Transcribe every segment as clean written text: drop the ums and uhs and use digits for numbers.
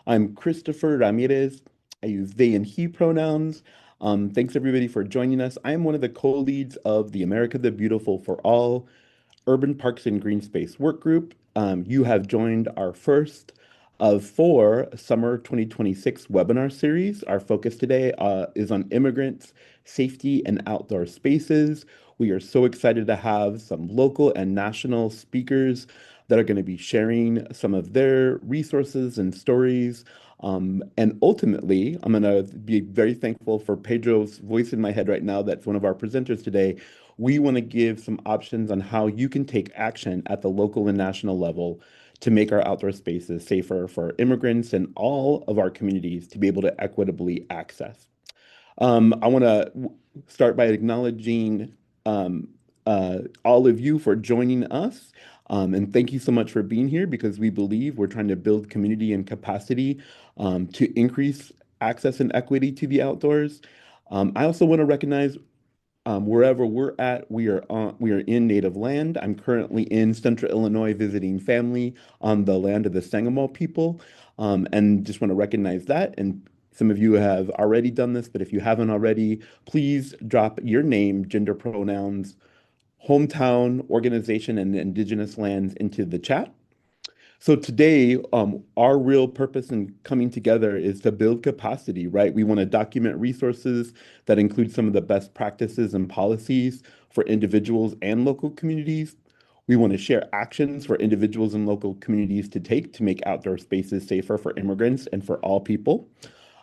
I'm Christopher Ramirez. I use they and he pronouns. Thanks everybody for joining us. I am one of the co-leads of the America the Beautiful for All Urban Parks and Green Space Work Group. You have joined our first of four summer 2026 webinar series. Our focus today is on immigrants, safety, and outdoor spaces. We are so excited to have some local and national speakers that are going to be sharing some of their resources and stories. And ultimately, I'm going to be very thankful for Pedro's voice in my head right now. That's one of our presenters today. We want to give some options on how you can take action at the local and national level to make our outdoor spaces safer for immigrants and all of our communities to be able to equitably access. I want to start by acknowledging um, all of you for joining us. And thank you so much for being here because we believe we're trying to build community and capacity to increase access and equity to the outdoors. I also want to recognize wherever we're at, we are in native land. I'm currently in Central Illinois visiting family on the land of the Sangamo people, and just want to recognize that. And some of you have already done this, but if you haven't already, please drop your name, gender pronouns, hometown, organization, and indigenous lands into the chat. So today, our real purpose in coming together is to build capacity, right? We want to document resources that include some of the best practices and policies for individuals and local communities. We want to share actions for individuals and local communities to take to make outdoor spaces safer for immigrants and for all people.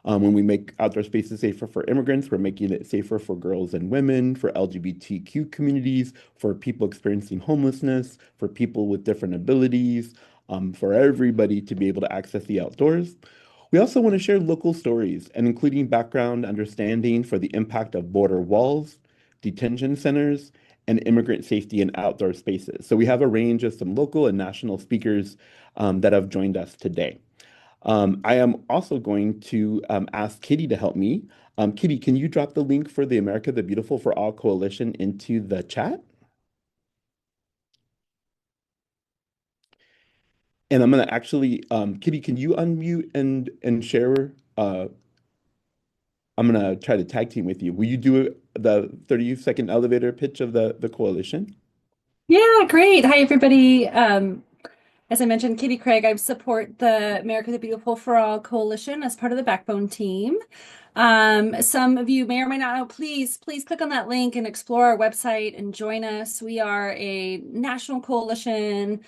When we make outdoor spaces safer for immigrants, we're making it safer for girls and women, for LGBTQ communities, for people experiencing homelessness, for people with different abilities, for everybody to be able to access the outdoors. We also want to share local stories and including background understanding for the impact of border walls, detention centers, and immigrant safety in outdoor spaces. So we have a range of some local and national speakers that have joined us today. I am also going to ask Kitty to help me. Kitty, can you drop the link for the America the Beautiful for All Coalition into the chat? And I'm going to actually, Kitty, can you unmute and share? I'm going to try to tag team with you. Will you do the 30-second elevator pitch of the coalition? Yeah, great. Hi, everybody. As I mentioned, Katie Craig, I support the America the Beautiful for All Coalition as part of the Backbone team. Some of you may or may not know, please click on that link and explore our website and join us. We are a national coalition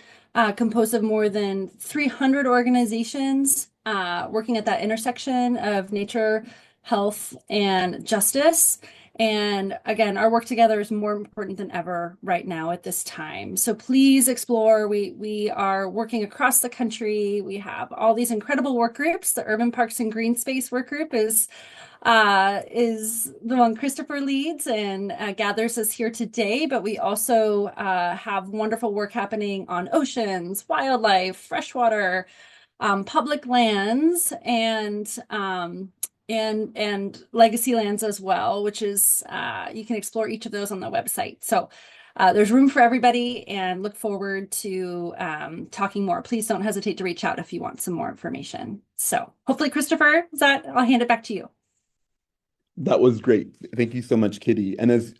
composed of more than 300 organizations working at that intersection of nature, health, and justice. And again, our work together is more important than ever right now at this time. So please explore. We are working across the country. We have all these incredible work groups. The Urban Parks and Green Space Work Group is the one Christopher leads and gathers us here today. But we also have wonderful work happening on oceans, wildlife, freshwater, public lands, and legacy lands as well, which is you can explore each of those on the website. So there's room for everybody, and look forward to talking more. Please don't hesitate to reach out if you want some more information. So hopefully, Christopher, I'll hand it back to you. That was great. Thank you so much, Kitty. And as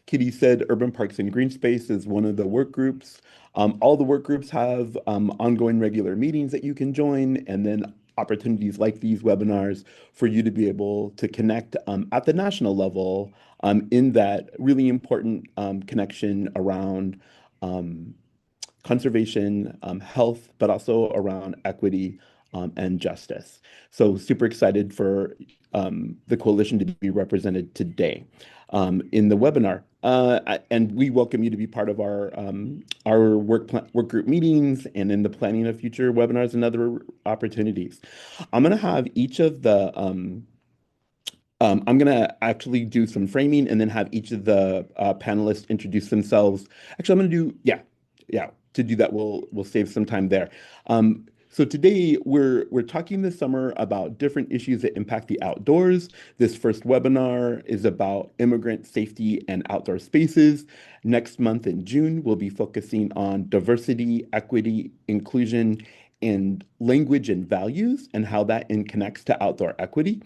Kitty said, Urban Parks and Green Space is one of the work groups. All the work groups have ongoing regular meetings that you can join, and then opportunities like these webinars for you to be able to connect at the national level in that really important connection around um, conservation, health, but also around equity and justice. So super excited for the coalition to be represented today in the webinar. And we welcome you to be part of our work group meetings and in the planning of future webinars and other opportunities. I'm going to have each of the I'm going to actually do some framing and then have each of the panelists introduce themselves. Actually, I'm going to do, yeah. To do that, we'll save some time there. So today we're talking this summer about different issues that impact the outdoors. This first webinar is about immigrant safety and outdoor spaces. Next month in June, we'll be focusing on diversity, equity, inclusion, and language and values and how that connects to outdoor equity.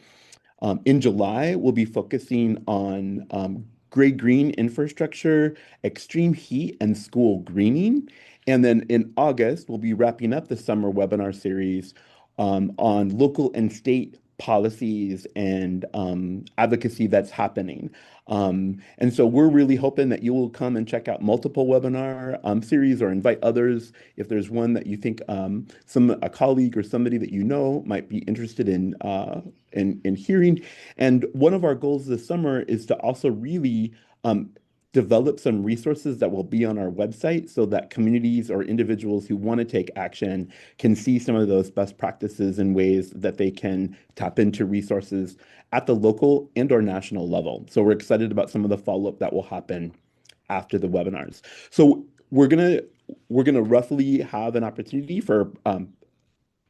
In July, we'll be focusing on gray-green infrastructure, extreme heat, and school greening. And then in August, we'll be wrapping up the summer webinar series on local and state policies and advocacy that's happening. And so we're really hoping that you will come and check out multiple webinar series or invite others if there's one that you think a colleague or somebody that you know might be interested in hearing. And one of our goals this summer is to also really develop some resources that will be on our website so that communities or individuals who want to take action can see some of those best practices and ways that they can tap into resources at the local and or national level. So we're excited about some of the follow-up that will happen after the webinars. So we're gonna roughly have an opportunity for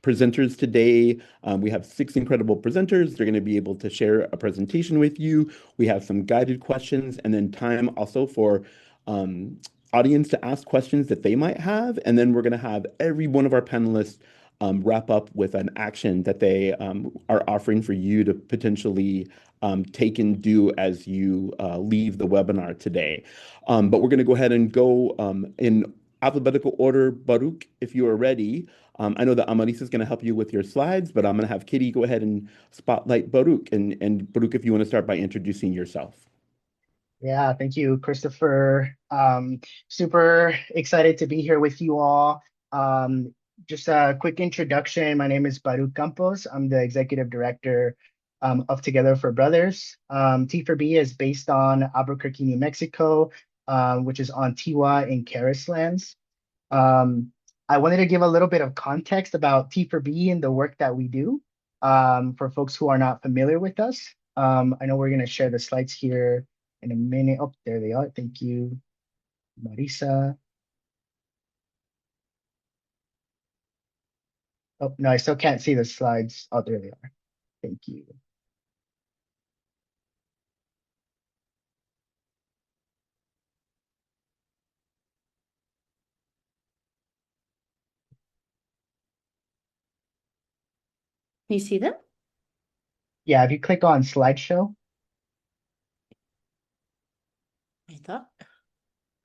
presenters today. We have 6 incredible presenters. They're going to be able to share a presentation with you. We have some guided questions and then time also for audience to ask questions that they might have. And then we're going to have every one of our panelists wrap up with an action that they are offering for you to potentially take and do as you leave the webinar today. But we're going to go ahead and go in alphabetical order. Baruch, if you are ready. I know that Amaris is going to help you with your slides, but I'm going to have Kitty go ahead and spotlight Baruch. And Baruch, if you want to start by introducing yourself. Yeah, thank you, Christopher. Super excited to be here with you all. Just a quick introduction. My name is Baruch Campos. I'm the executive director of Together for Brothers. T4B is based on Albuquerque, New Mexico, which is on Tiwa and Caris lands. I wanted to give a little bit of context about T4B and the work that we do for folks who are not familiar with us. I know we're going to share the slides here in a minute. Oh, there they are. Thank you, Marisa. Oh, no, I still can't see the slides. Oh, there they are. Thank you. Can you see them? Yeah, if you click on slideshow. I thought.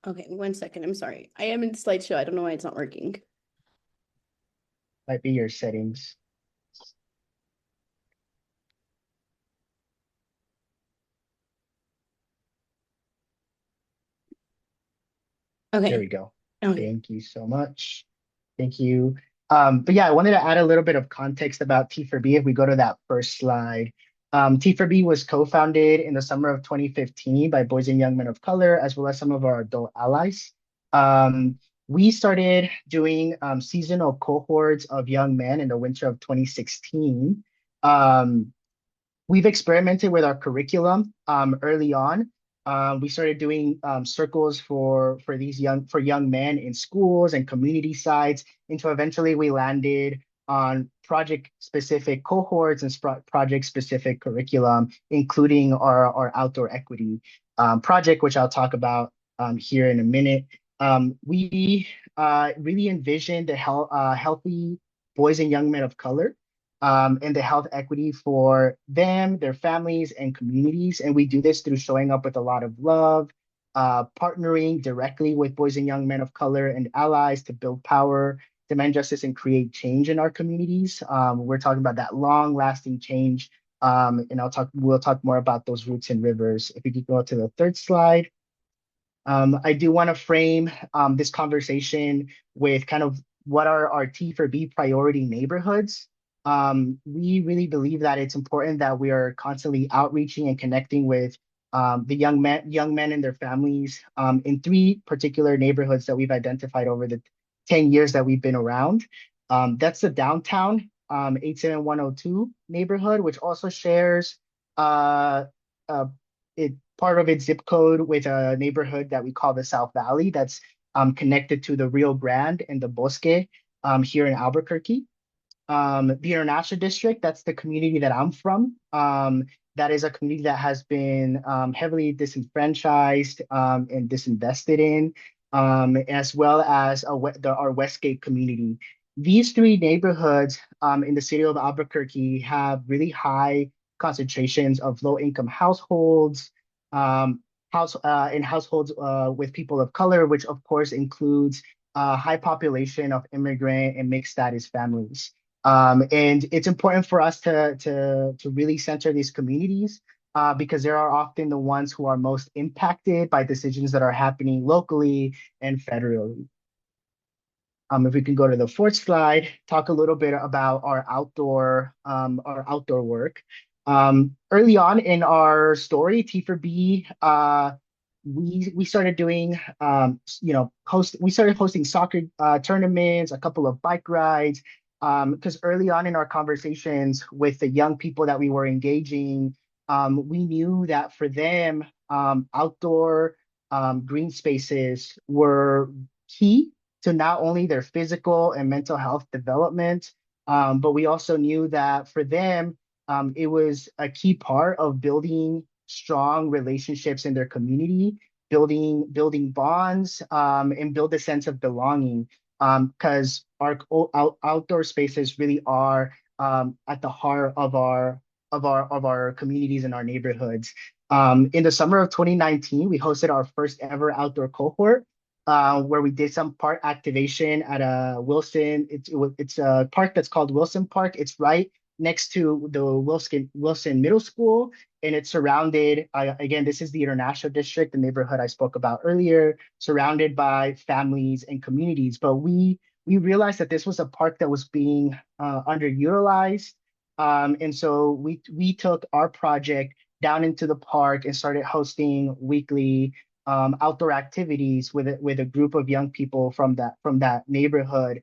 Okay, 1 second. I'm sorry. I am in slideshow. I don't know why it's not working. Might be your settings. Okay. There we go. Okay. Thank you so much. Thank you. But yeah, I wanted to add a little bit of context about T4B if we go to that first slide. T4B was co-founded in the summer of 2015 by boys and young men of color, as well as some of our adult allies. We started doing seasonal cohorts of young men in the winter of 2016. We've experimented with our curriculum early on. We started doing circles for young men in schools and community sites, until eventually we landed on project-specific cohorts and project-specific curriculum, including our outdoor equity project, which I'll talk about here in a minute. We really envisioned the healthy boys and young men of color and the health equity for them, their families, and communities. And we do this through showing up with a lot of love, partnering directly with boys and young men of color and allies to build power, demand justice, and create change in our communities. We're talking about that long-lasting change, and we'll talk more about those roots and rivers. If we could go to the third slide. I do want to frame this conversation with kind of what are our T4B priority neighborhoods. We really believe that it's important that we are constantly outreaching and connecting with the young men and their families in 3 particular neighborhoods that we've identified over the 10 years that we've been around. That's the downtown 87102 neighborhood, which also shares part of its zip code with a neighborhood that we call the South Valley that's connected to the Rio Grande and the Bosque here in Albuquerque. The International District, that's the community that I'm from. That is a community that has been heavily disenfranchised and disinvested in, as well as our Westgate community. These three neighborhoods in the city of Albuquerque have really high concentrations of low-income households, um, in households with people of color, which of course includes a high population of immigrant and mixed status families. And it's important for us to really center these communities because they are often the ones who are most impacted by decisions that are happening locally and federally. If we can go to the fourth slide, talk a little bit about our outdoor work. Early on in our story, T for B, we started doing, we started hosting soccer tournaments, a couple of bike rides, because early on in our conversations with the young people that we were engaging, we knew that for them, outdoor green spaces were key to not only their physical and mental health development, but we also knew that for them, it was a key part of building strong relationships in their community, building bonds, and build a sense of belonging. Because our outdoor spaces really are at the heart of our communities and our neighborhoods. In the summer of 2019, we hosted our first ever outdoor cohort where we did some park activation at a Wilson. It's a park that's called Wilson Park. It's right next to the Wilson Middle School, and it's surrounded. Again, this is the International District, the neighborhood I spoke about earlier, surrounded by families and communities. But we realized that this was a park that was being underutilized, and so we took our project down into the park and started hosting weekly outdoor activities with a group of young people from that neighborhood.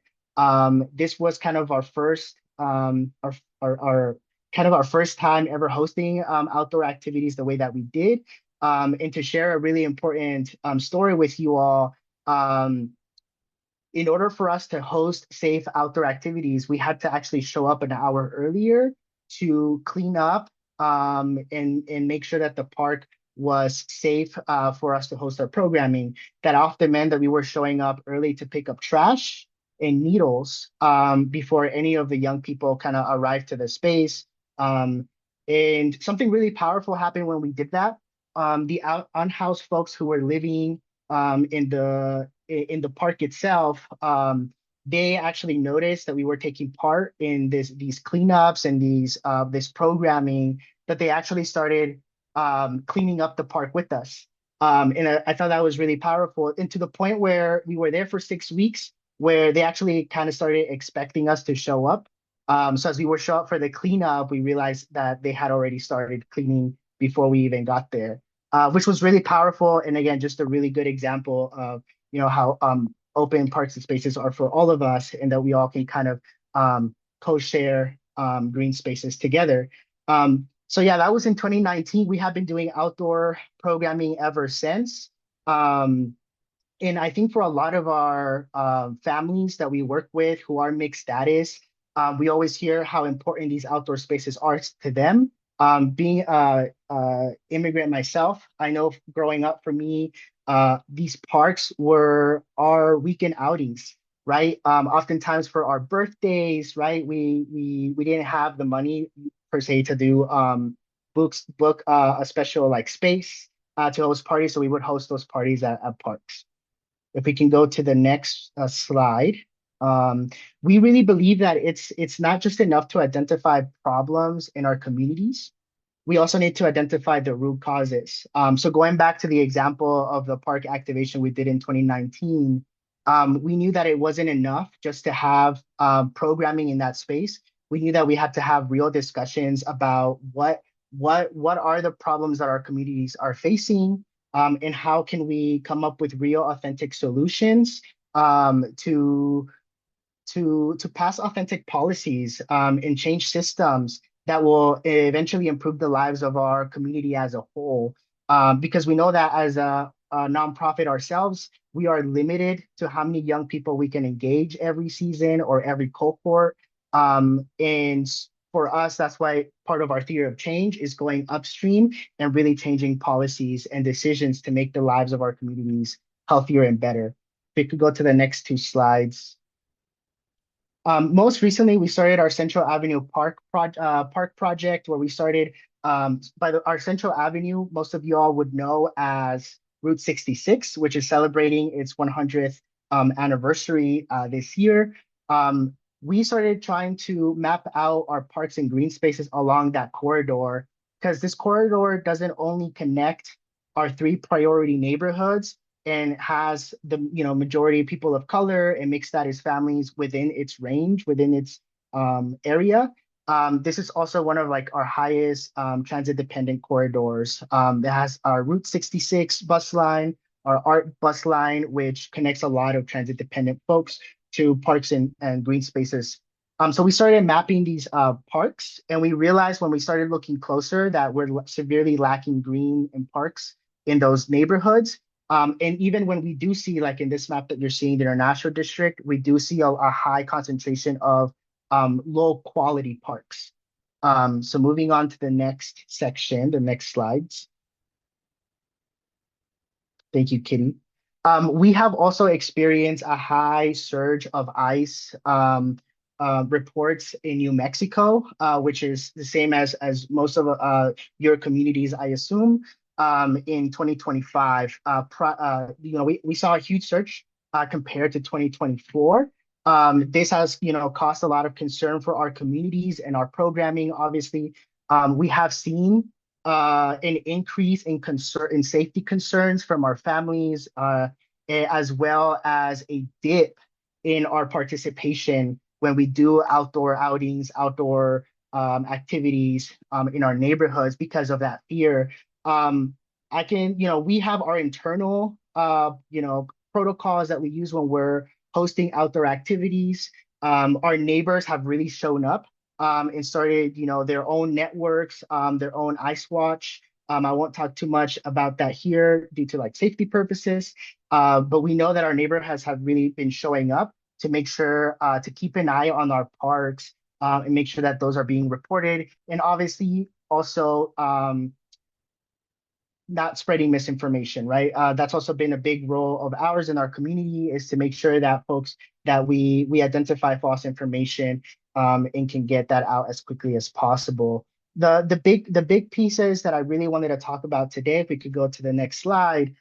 This was kind of our first our kind of our first time ever hosting outdoor activities the way that we did. And to share a really important story with you all, in order for us to host safe outdoor activities, we had to actually show up an hour earlier to clean up and make sure that the park was safe for us to host our programming. That often meant that we were showing up early to pick up trash and needles before any of the young people kind of arrived to the space. And something really powerful happened when we did that. The unhoused folks who were living in the park itself, they actually noticed that we were taking part in these cleanups and this programming, that they actually started cleaning up the park with us. And I thought that was really powerful, and to the point where we were there for 6 weeks, where they actually kind of started expecting us to show up. So as we were show up for the cleanup, we realized that they had already started cleaning before we even got there, which was really powerful. And again, just a really good example of how open parks and spaces are for all of us, and that we all can kind of co-share green spaces together. So yeah, that was in 2019. We have been doing outdoor programming ever since. And I think for a lot of our families that we work with who are mixed status, we always hear how important these outdoor spaces are to them. Being a immigrant myself, I know growing up for me, these parks were our weekend outings, right? Oftentimes for our birthdays, right? We didn't have the money per se to do book a special like space to host parties, so we would host those parties at parks. If we can go to the next slide. Um, we really believe that it's not just enough to identify problems in our communities. We also need to identify the root causes. So going back to the example of the park activation we did in 2019, we knew that it wasn't enough just to have programming in that space. We knew that we had to have real discussions about what are the problems that our communities are facing, and how can we come up with real, authentic solutions to pass authentic policies and change systems that will eventually improve the lives of our community as a whole. Because we know that as a nonprofit ourselves, we are limited to how many young people we can engage every season or every cohort. And for us, that's why part of our theory of change is going upstream and really changing policies and decisions to make the lives of our communities healthier and better. If we could go to the next two slides. Most recently, we started our Central Avenue Park project, where we started our Central Avenue. Most of you all would know as Route 66, which is celebrating its 100th anniversary this year. We started trying to map out our parks and green spaces along that corridor because this corridor doesn't only connect our three priority neighborhoods and has the majority of people of color and mixed status families within its range, within its area. This is also one of like our highest transit dependent corridors. It has our Route 66 bus line, our ART bus line, which connects a lot of transit dependent folks to parks and green spaces. So we started mapping these parks, and we realized when we started looking closer that we're severely lacking green and parks in those neighborhoods. And even when we do see, like in this map that you're seeing, the international district, we do see a high concentration of low quality parks. So moving on to the next section, the next slides. Thank you, Kitty. We have also experienced a high surge of ICE reports in New Mexico, which is the same as most of your communities, I assume. In 2025, we saw a huge surge compared to 2024. This has, caused a lot of concern for our communities and our programming. Obviously, we have seen an increase in safety concerns from our families, as well as a dip in our participation when we do outdoor outings, outdoor activities in our neighborhoods because of that fear. Um, we have our internal, protocols that we use when we're hosting outdoor activities. Our neighbors have really shown up and started, their own networks, their own Ice Watch. I won't talk too much about that here due to like safety purposes, but we know that our neighborhoods have really been showing up to make sure to keep an eye on our parks and make sure that those are being reported, and obviously also not spreading misinformation, right? That's also been a big role of ours in our community, is to make sure that folks that we identify false information and can get that out as quickly as possible. The big pieces that I really wanted to talk about today, if we could go to the next slide,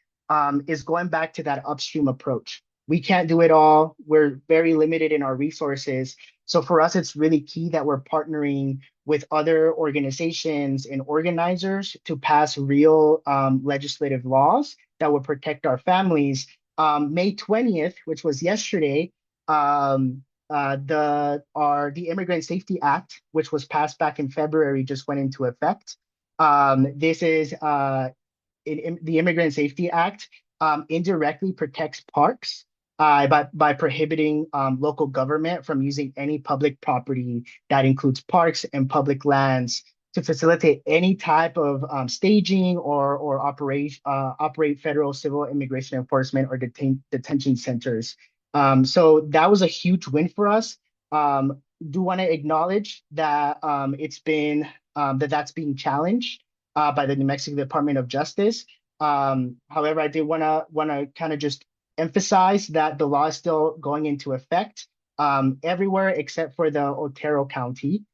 is going back to that upstream approach. We can't do it all. We're very limited in our resources. So for us, it's really key that we're partnering with other organizations and organizers to pass real legislative laws that will protect our families. May 20th, which was yesterday, the Immigrant Safety Act, which was passed back in February, just went into effect. This is the Immigrant Safety Act indirectly protects parks by prohibiting local government from using any public property that includes parks and public lands to facilitate any type of staging or operate federal civil immigration enforcement or detention centers. So that was a huge win for us. Do want to acknowledge that that's being challenged by the New Mexico Department of Justice. However, I did want to kind of just emphasize that the law is still going into effect everywhere except for the Otero County,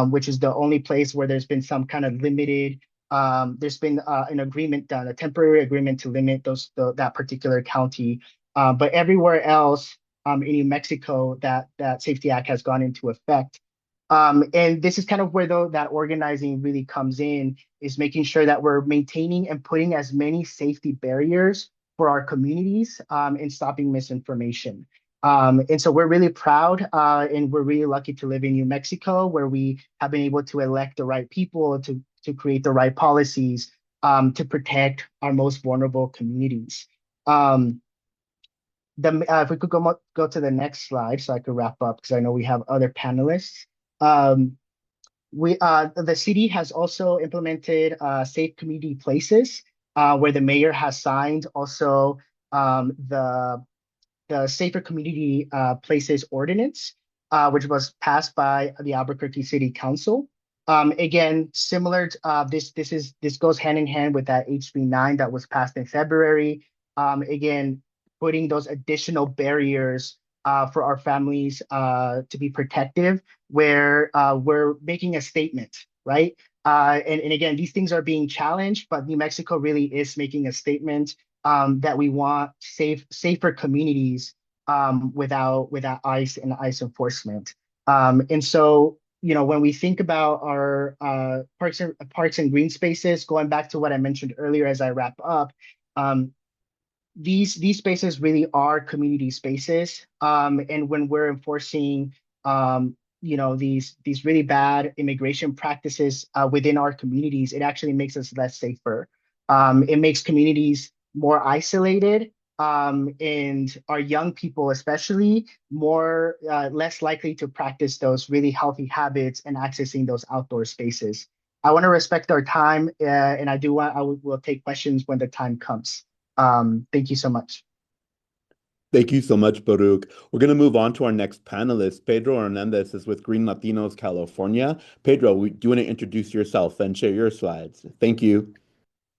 which is the only place where there's been some kind of limited. There's been an agreement done, a temporary agreement to limit that particular county. But everywhere else in New Mexico, that Safety Act has gone into effect. And this is kind of where that organizing really comes in, is making sure that we're maintaining and putting as many safety barriers for our communities and stopping misinformation. And so we're really proud and we're really lucky to live in New Mexico, where we have been able to elect the right people to create the right policies to protect our most vulnerable communities. If we could go to the next slide so I could wrap up, because I know we have other panelists. Um, the city has also implemented safe community places where the mayor has signed also the Safer Community Places Ordinance, which was passed by the Albuquerque City Council. Again, similar to, this goes hand in hand with that HB9 that was passed in February. Again, putting those additional barriers for our families to be protective, where we're making a statement, right? And again, these things are being challenged, but New Mexico really is making a statement that we want safer communities without ICE and ICE enforcement. And so, when we think about our parks and green spaces, going back to what I mentioned earlier as I wrap up, um, these spaces really are community spaces. And when we're enforcing, these really bad immigration practices within our communities, it actually makes us less safer. It makes communities more isolated, and our young people, especially, more less likely to practice those really healthy habits and accessing those outdoor spaces. I want to respect our time, and I will take questions when the time comes. Thank you so much. Thank you so much, Baruch. We're going to move on to our next panelist. Pedro Hernandez is with Green Latinos California. Pedro, do you want to introduce yourself and share your slides? Thank you.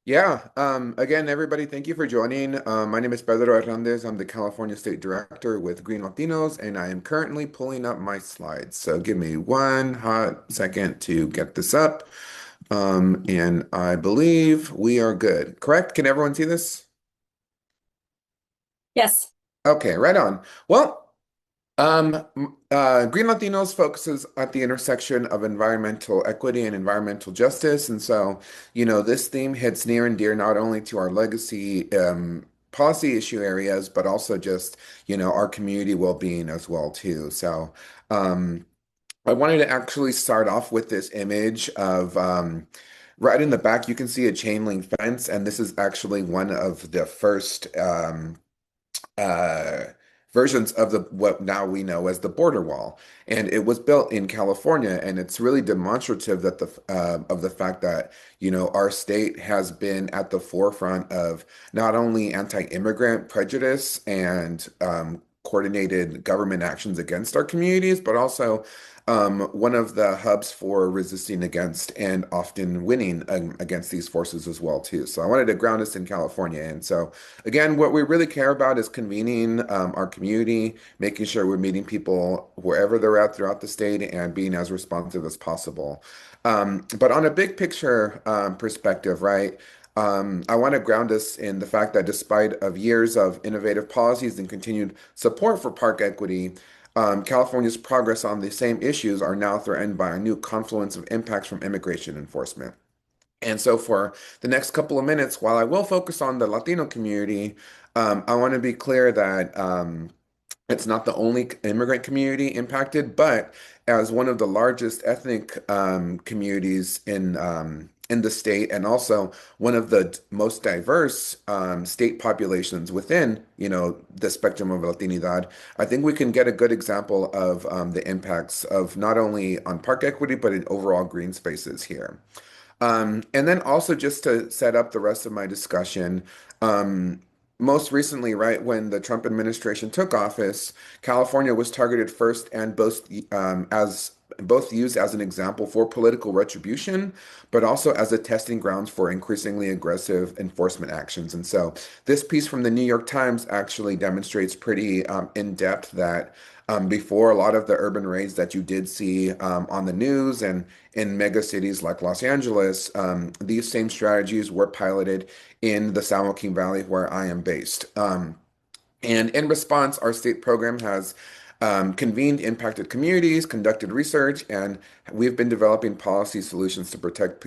Yeah, again, everybody, thank you for joining. My name is Pedro Hernandez. I'm the California State Director with Green Latinos, and I am currently pulling up my slides. So give me one hot second to get this up. And I believe we are good. Correct? Can everyone see this? Yes. Okay, right on. Well, Green Latinos focuses at the intersection of environmental equity and environmental justice. And so, this theme hits near and dear not only to our legacy policy issue areas, but also just, our community well-being as well, too. So, I wanted to actually start off with this image of right in the back, you can see a chain link fence, and this is actually one of the first uh, versions of the what now we know as the border wall, and it was built in California, and it's really demonstrative that the of the fact that our state has been at the forefront of not only anti-immigrant prejudice and coordinated government actions against our communities, but also one of the hubs for resisting against and often winning against these forces as well too. So I wanted to ground us in California, and so again, what we really care about is convening our community, making sure we're meeting people wherever they're at throughout the state and being as responsive as possible. But on a big picture perspective, right? I want to ground us in the fact that despite of years of innovative policies and continued support for park equity, California's progress on the same issues are now threatened by a new confluence of impacts from immigration enforcement. And so for the next couple of minutes, while I will focus on the Latino community, I want to be clear that it's not the only immigrant community impacted, but as one of the largest ethnic communities in the state, and also one of the most diverse state populations within, the spectrum of Latinidad, I think we can get a good example of the impacts of not only on park equity, but in overall green spaces here. And then also just to set up the rest of my discussion, most recently, right, when the Trump administration took office, California was targeted first and both used as an example for political retribution, but also as a testing grounds for increasingly aggressive enforcement actions. And so this piece from the New York Times actually demonstrates pretty in depth that before a lot of the urban raids that you did see on the news and in mega cities like Los Angeles, these same strategies were piloted in the San Joaquin Valley where I am based. And in response, our state program has convened impacted communities, conducted research, and we've been developing policy solutions to protect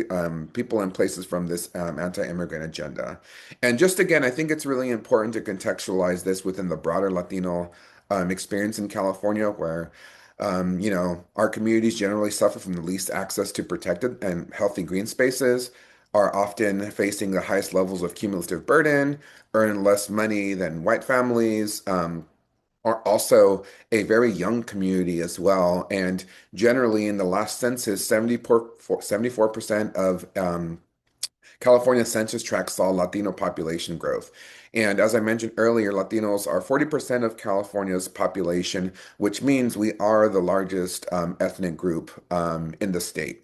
people and places from this anti-immigrant agenda. And just again, I think it's really important to contextualize this within the broader Latino experience in California, where our communities generally suffer from the least access to protected and healthy green spaces, are often facing the highest levels of cumulative burden, earn less money than white families, are also a very young community as well. And generally, in the last census, 74% of California census tract saw Latino population growth. And as I mentioned earlier, Latinos are 40% of California's population, which means we are the largest ethnic group in the state.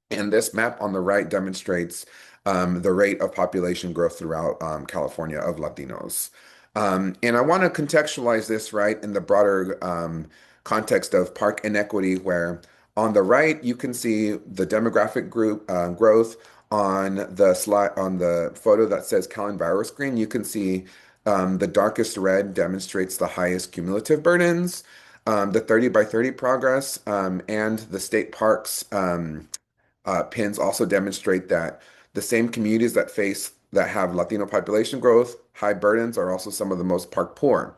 And this map on the right demonstrates the rate of population growth throughout California of Latinos. And I want to contextualize this right in the broader context of park inequity, where on the right you can see the demographic group growth. On the slide, on the photo that says Calendar screen, you can see the darkest red demonstrates the highest cumulative burdens. The 30 by 30 progress and the state parks pins also demonstrate that the same communities that have Latino population growth, high burdens, are also some of the most park poor.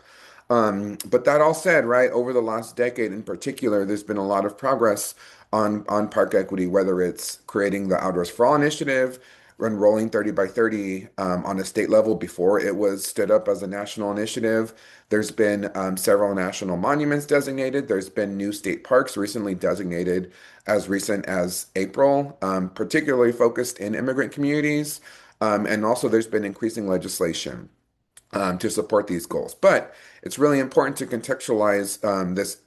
But that all said, right, over the last decade in particular, there's been a lot of progress on park equity, whether it's creating the Outdoors for All initiative, enrolling 30 by 30 on a state level before it was stood up as a national initiative. There's been several national monuments designated. There's been new state parks recently designated as recent as April, particularly focused in immigrant communities. And also there's been increasing legislation to support these goals. But it's really important to contextualize this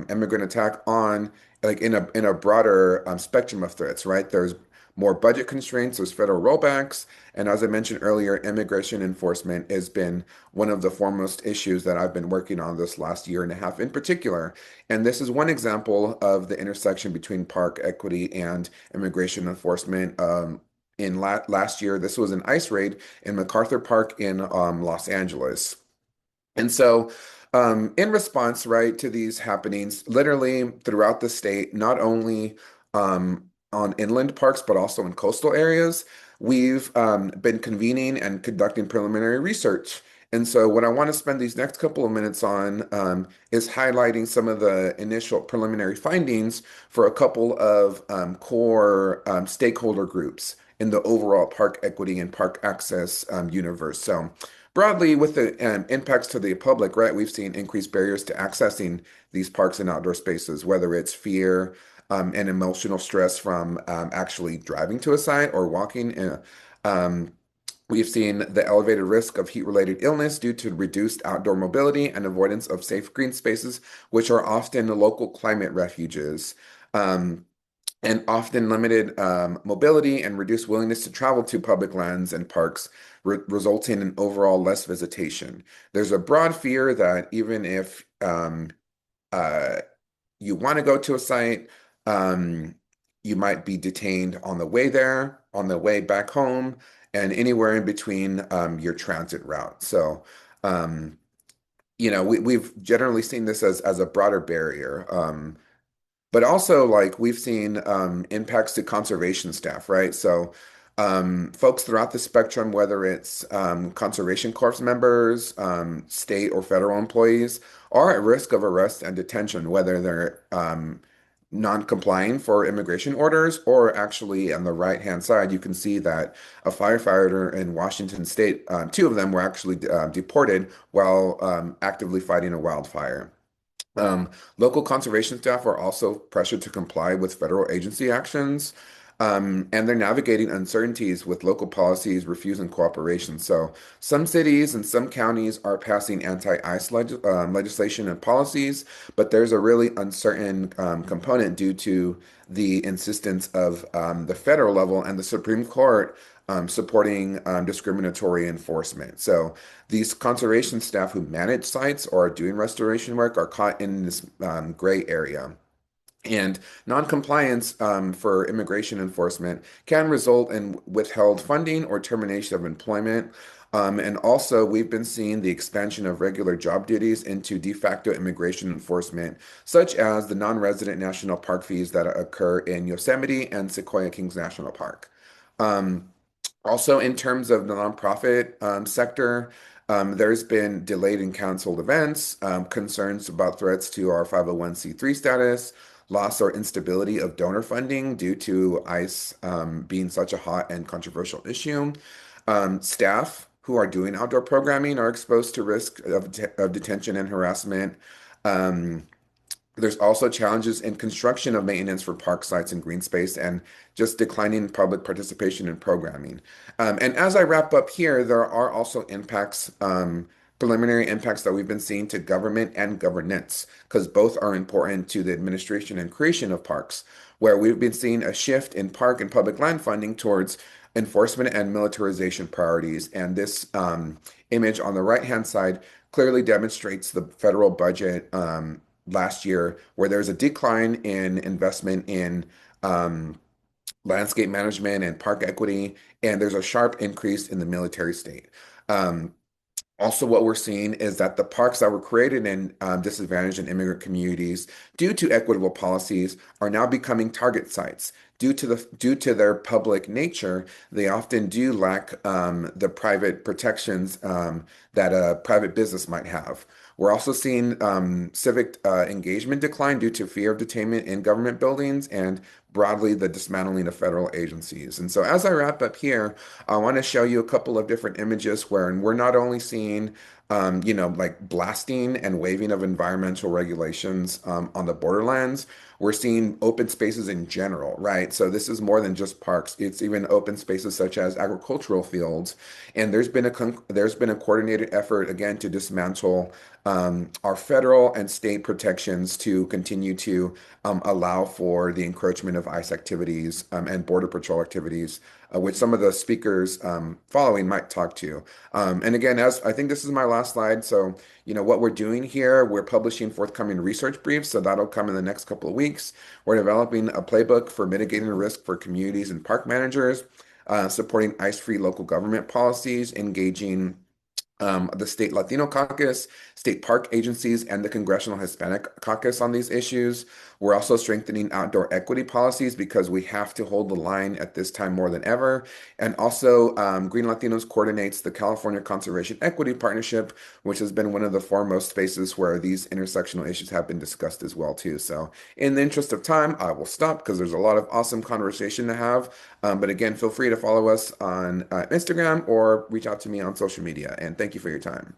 immigrant attack on like in a broader spectrum of threats, right? There's more budget constraints, there's federal rollbacks, and as I mentioned earlier, immigration enforcement has been one of the foremost issues that I've been working on this last year and a half in particular. And this is one example of the intersection between park equity and immigration enforcement. In last year, this was an ICE raid in MacArthur Park in Los Angeles. And so, in response, right, to these happenings, literally throughout the state, not only on inland parks, but also in coastal areas, we've been convening and conducting preliminary research. And so, what I want to spend these next couple of minutes on is highlighting some of the initial preliminary findings for a couple of core stakeholder groups in the overall park equity and park access universe. So, broadly, with the impacts to the public, right, we've seen increased barriers to accessing these parks and outdoor spaces, whether it's fear and emotional stress from actually driving to a site or walking. We've seen the elevated risk of heat-related illness due to reduced outdoor mobility and avoidance of safe green spaces, which are often local climate refuges. And often limited mobility and reduced willingness to travel to public lands and parks, resulting in overall less visitation. There's a broad fear that even if uh, you want to go to a site, you might be detained on the way there, on the way back home, and anywhere in between your transit route. So, we've generally seen this as a broader barrier. But also, like, we've seen impacts to conservation staff, right? So, folks throughout the spectrum, whether it's Conservation Corps members, state or federal employees, are at risk of arrest and detention, whether they're non-complying for immigration orders or actually on the right-hand side, you can see that a firefighter in Washington State, two of them were actually deported while actively fighting a wildfire. Local conservation staff are also pressured to comply with federal agency actions, and they're navigating uncertainties with local policies refusing cooperation. So, some cities and some counties are passing anti-ICE legislation and policies, but there's a really uncertain component due to the insistence of the federal level and the Supreme Court supporting discriminatory enforcement. So, these conservation staff who manage sites or are doing restoration work are caught in this gray area. And noncompliance for immigration enforcement can result in withheld funding or termination of employment. And also, we've been seeing the expansion of regular job duties into de facto immigration enforcement, such as the non-resident national park fees that occur in Yosemite and Sequoia Kings National Park. Um, Also, in terms of the nonprofit sector, there's been delayed and canceled events, concerns about threats to our 501(c)(3) status, loss or instability of donor funding due to ICE being such a hot and controversial issue. Staff who are doing outdoor programming are exposed to risk of detention and harassment. Um, there's also challenges in construction of maintenance for park sites and green space and just declining public participation in programming. And as I wrap up here, there are also impacts, preliminary impacts that we've been seeing to government and governance, because both are important to the administration and creation of parks, where we've been seeing a shift in park and public land funding towards enforcement and militarization priorities. And this image on the right-hand side clearly demonstrates the federal budget last year, where there's a decline in investment in landscape management and park equity, and there's a sharp increase in the military state. Um, Also, what we're seeing is that the parks that were created in disadvantaged and immigrant communities, due to equitable policies, are now becoming target sites. Due to their public nature, they often do lack the private protections that a private business might have. We're also seeing civic engagement decline due to fear of detainment in government buildings and broadly the dismantling of federal agencies. And so, as I wrap up here, I want to show you a couple of different images where we're not only seeing, like blasting and waiving of environmental regulations on the borderlands, we're seeing open spaces in general, right? So this is more than just parks. It's even open spaces such as agricultural fields. And there's been a coordinated effort again to dismantle our federal and state protections to continue to allow for the encroachment of ICE activities and Border Patrol activities, which some of the speakers following might talk to. And again, as I think this is my last slide, so what we're doing here, we're publishing forthcoming research briefs, so that'll come in the next couple of weeks. We're developing a playbook for mitigating risk for communities and park managers, supporting ICE-free local government policies, engaging the State Latino Caucus, state park agencies, and the Congressional Hispanic Caucus on these issues. We're also strengthening outdoor equity policies because we have to hold the line at this time more than ever. And also, Green Latinos coordinates the California Conservation Equity Partnership, which has been one of the foremost spaces where these intersectional issues have been discussed as well, too. So in the interest of time, I will stop because there's a lot of awesome conversation to have. But again, feel free to follow us on Instagram or reach out to me on social media. And thank you for your time.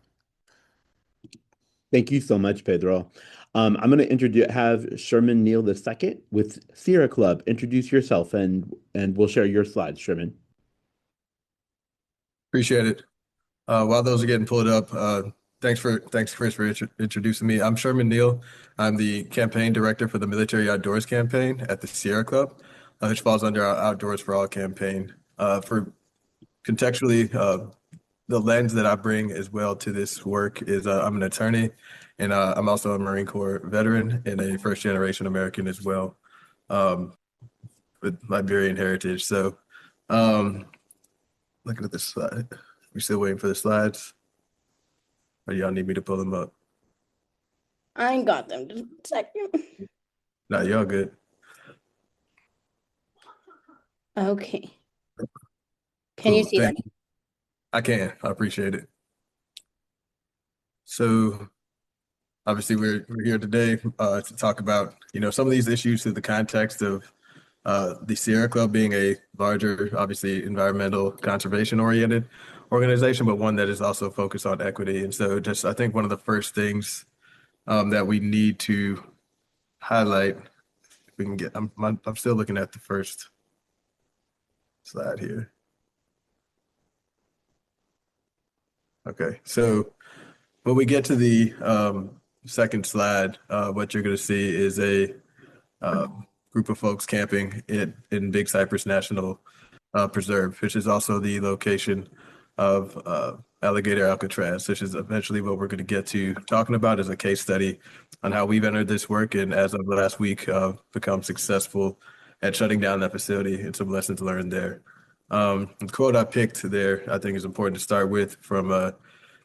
Thank you so much, Pedro. I'm going to have Sherman Neal II with Sierra Club introduce yourself, and we'll share your slides, Sherman. Appreciate it. While those are getting pulled up, thanks Chris for introducing me. I'm Sherman Neal. I'm the campaign director for the Military Outdoors campaign at the Sierra Club, which falls under our Outdoors for All campaign. For contextually, the lens that I bring as well to this work is I'm an attorney, and I'm also a Marine Corps veteran and a first-generation American as well, with Liberian heritage. So, looking at this slide, we're still waiting for the slides. Or y'all need me to pull them up? I ain't got them. Just a second. No, y'all good. Okay. Can you Cool, see them? thank you. I can. I appreciate it. So obviously we're here today to talk about some of these issues through the context of the Sierra Club being a larger, obviously environmental conservation oriented organization, but one that is also focused on equity. And so just I think one of the first things that we need to highlight, if we can get, I'm still looking at the first slide here. Okay, so when we get to the second slide, what you're going to see is a group of folks camping in Big Cypress National Preserve, which is also the location of Alligator Alcatraz, which is eventually what we're going to get to talking about as a case study on how we've entered this work and as of last week become successful at shutting down that facility and some lessons learned there. The quote I picked there, I think is important to start with from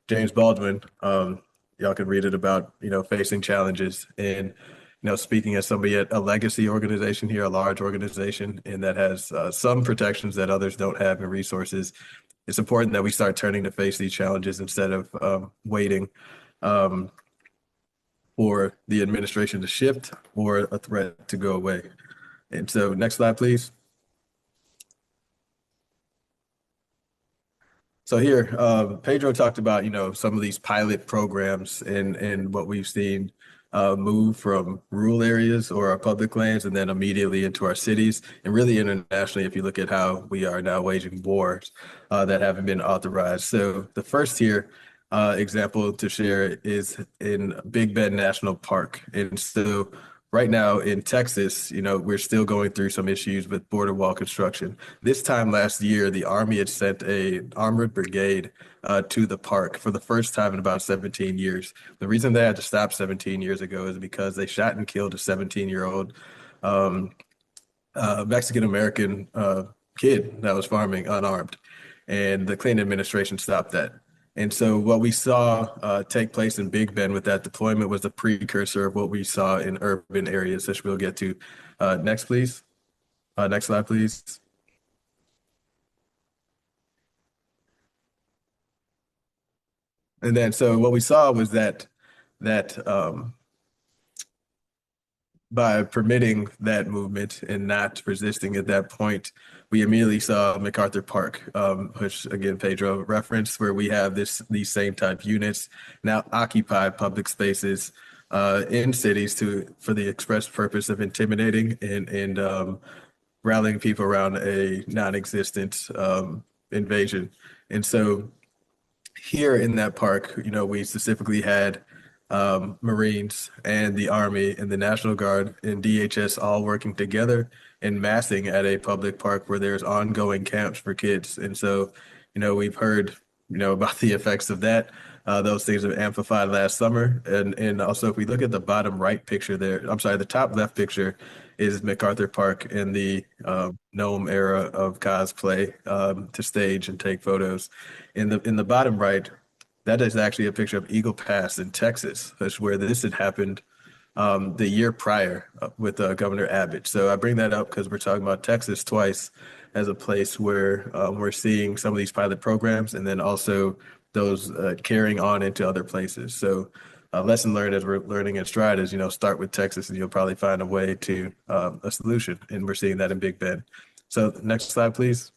James Baldwin. Y'all can read it about, facing challenges and, speaking as somebody at a legacy organization here, a large organization, and that has some protections that others don't have and resources. It's important that we start turning to face these challenges instead of waiting for the administration to shift or a threat to go away. And so next slide, please. So here, Pedro talked about, some of these pilot programs and what we've seen move from rural areas or our public lands and then immediately into our cities and really internationally if you look at how we are now waging wars that haven't been authorized. So the first here example to share is in Big Bend National Park. And so right now in Texas, we're still going through some issues with border wall construction. This time last year, the Army had sent a armored brigade to the park for the first time in about 17 years. The reason they had to stop 17 years ago is because they shot and killed a 17-year-old um, Mexican American kid that was farming unarmed, and the Clinton administration stopped that. And so what we saw take place in Big Bend with that deployment was a precursor of what we saw in urban areas, which we'll get to. Next, please. Next slide, please. And then so what we saw was that by permitting that movement and not resisting at that point, we immediately saw MacArthur Park, which again Pedro referenced, where we have these same type units now occupy public spaces in cities for the express purpose of intimidating and rallying people around a non-existent invasion. And so here in that park, we specifically had Marines and the Army and the National Guard and DHS all working together and massing at a public park where there's ongoing camps for kids. And so, we've heard, about the effects of that. Those things are amplified last summer. And also, if we look at the bottom right picture there, I'm sorry, the top left picture is MacArthur Park in the Gnome era of cosplay to stage and take photos. In the bottom right, that is actually a picture of Eagle Pass in Texas. That's where this had happened the year prior with Governor Abbott. So I bring that up because we're talking about Texas twice as a place where we're seeing some of these pilot programs and then also those carrying on into other places. So lesson learned as we're learning in Stride is, start with Texas and you'll probably find a way to a solution. And we're seeing that in Big Bend. So next slide, please.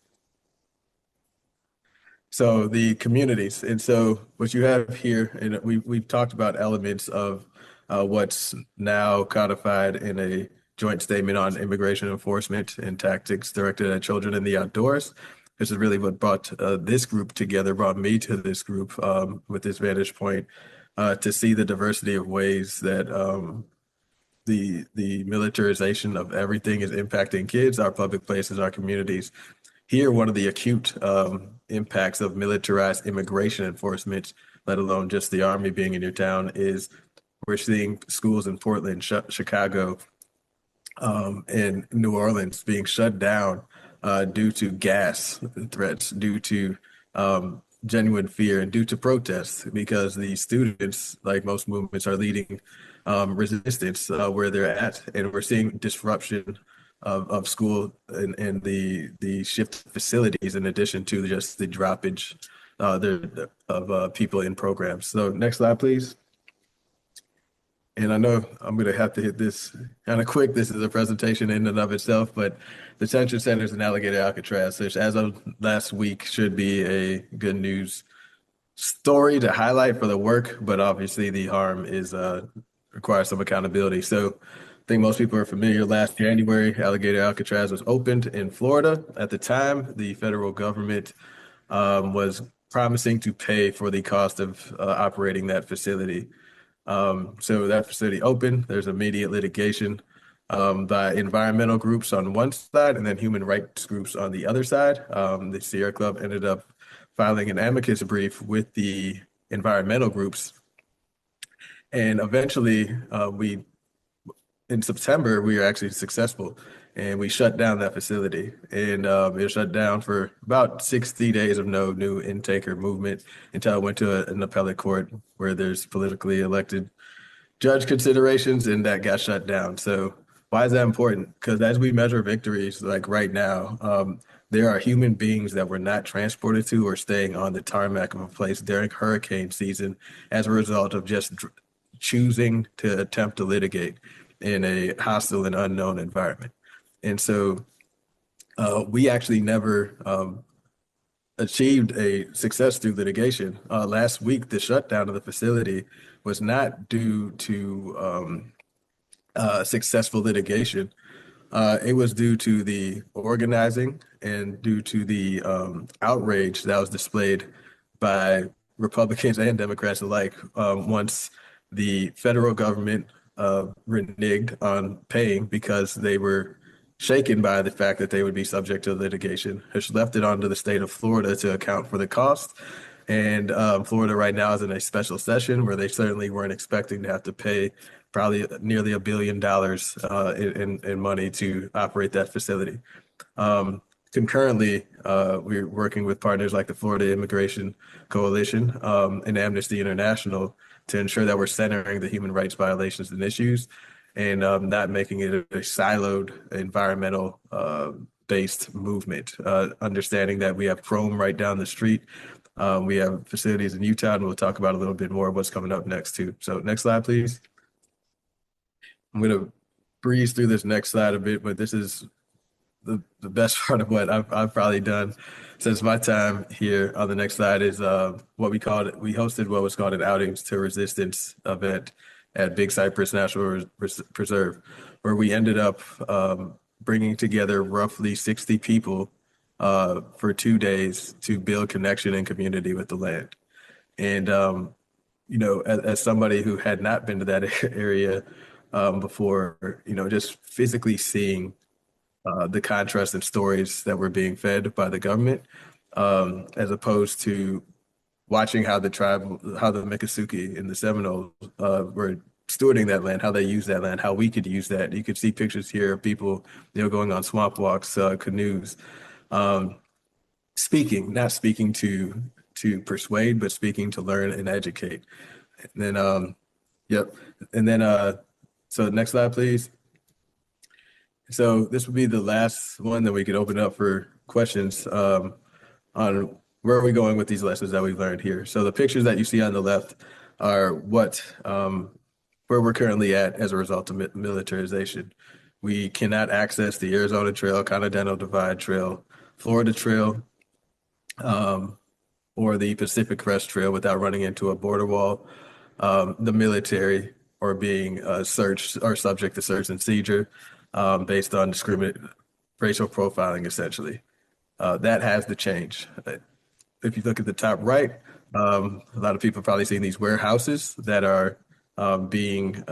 So the communities, and so what you have here, and we've talked about elements of what's now codified in a joint statement on immigration enforcement and tactics directed at children in the outdoors. This is really what brought this group together, brought me to this group with this vantage point to see the diversity of ways that the militarization of everything is impacting kids, our public places, our communities. Here, one of the acute impacts of militarized immigration enforcement, let alone just the Army being in your town, is we're seeing schools in Portland, Chicago, and New Orleans being shut down due to gas threats, due to genuine fear, and due to protests, because the students, like most movements, are leading resistance where they're at, and we're seeing disruption of school and the shift facilities in addition to just the droppage of people in programs. So next slide, please. And I know I'm going to have to hit this kind of quick. This is a presentation in and of itself, but detention centers in Alligator Alcatraz, which as of last week should be a good news story to highlight for the work, but obviously the harm is requires some accountability. So I think most people are familiar. Last January, Alligator Alcatraz was opened in Florida. At the time, the federal government was promising to pay for the cost of operating that facility. So that facility opened. There's immediate litigation by environmental groups on one side and then human rights groups on the other side. The Sierra Club ended up filing an amicus brief with the environmental groups. And eventually, in September, we were actually successful and we shut down that facility. And it was shut down for about 60 days of no new intake or movement until it went to an appellate court where there's politically elected judge considerations, and that got shut down. So why is that important? Because as we measure victories, like right now, there are human beings that were not transported to or staying on the tarmac of a place during hurricane season as a result of just choosing to attempt to litigate in a hostile and unknown environment. And so we actually never achieved a success through litigation. Last week, the shutdown of the facility was not due to successful litigation. It was due to the organizing and due to the outrage that was displayed by Republicans and Democrats alike once the federal government reneged on paying because they were shaken by the fact that they would be subject to litigation, has left it onto the state of Florida to account for the cost. And Florida right now is in a special session where they certainly weren't expecting to have to pay probably nearly $1 billion in money to operate that facility. Concurrently, we're working with partners like the Florida Immigration Coalition and Amnesty International to ensure that we're centering the human rights violations and issues and not making it a siloed environmental based movement. Understanding that we have Chrome right down the street. We have facilities in Utah, and we'll talk about a little bit more of what's coming up next too. So next slide, please. I'm going to breeze through this next slide a bit, but this is the best part of what I've probably done since my time here. On the next slide is we hosted what was called an Outings to Resistance event at Big Cypress National Preserve, where we ended up bringing together roughly 60 people for 2 days to build connection and community with the land. And as somebody who had not been to that area before, just physically seeing the contrast and stories that were being fed by the government, as opposed to watching how the Miccosukee and the Seminoles were stewarding that land, how they use that land, how we could use that. You could see pictures here of people, going on swamp walks, canoes, not speaking to persuade, but speaking to learn and educate. And then, yep. And then, so next slide, please. So this would be the last one that we could open up for questions on where are we going with these lessons that we've learned here. So the pictures that you see on the left are where we're currently at as a result of militarization. We cannot access the Arizona Trail, Continental Divide Trail, Florida Trail, or the Pacific Crest Trail without running into a border wall, the military, or being searched or subject to search and seizure based on racial profiling, essentially. That has to change. If you look at the top right, a lot of people have probably seen these warehouses that are being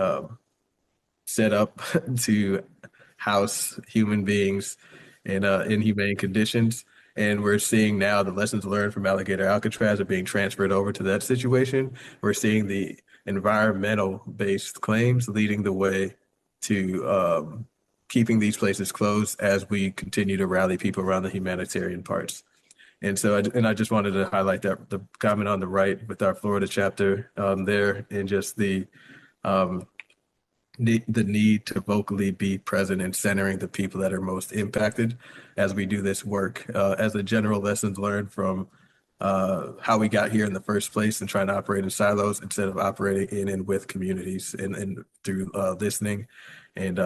set up to house human beings in inhumane conditions. And we're seeing now the lessons learned from Alligator Alcatraz are being transferred over to that situation. We're seeing the environmental-based claims leading the way to keeping these places closed as we continue to rally people around the humanitarian parts. And so, I just wanted to highlight that the comment on the right with our Florida chapter there, and just the need to vocally be present and centering the people that are most impacted as we do this work, as the general lessons learned from how we got here in the first place and trying to operate in silos instead of operating in and with communities and through listening and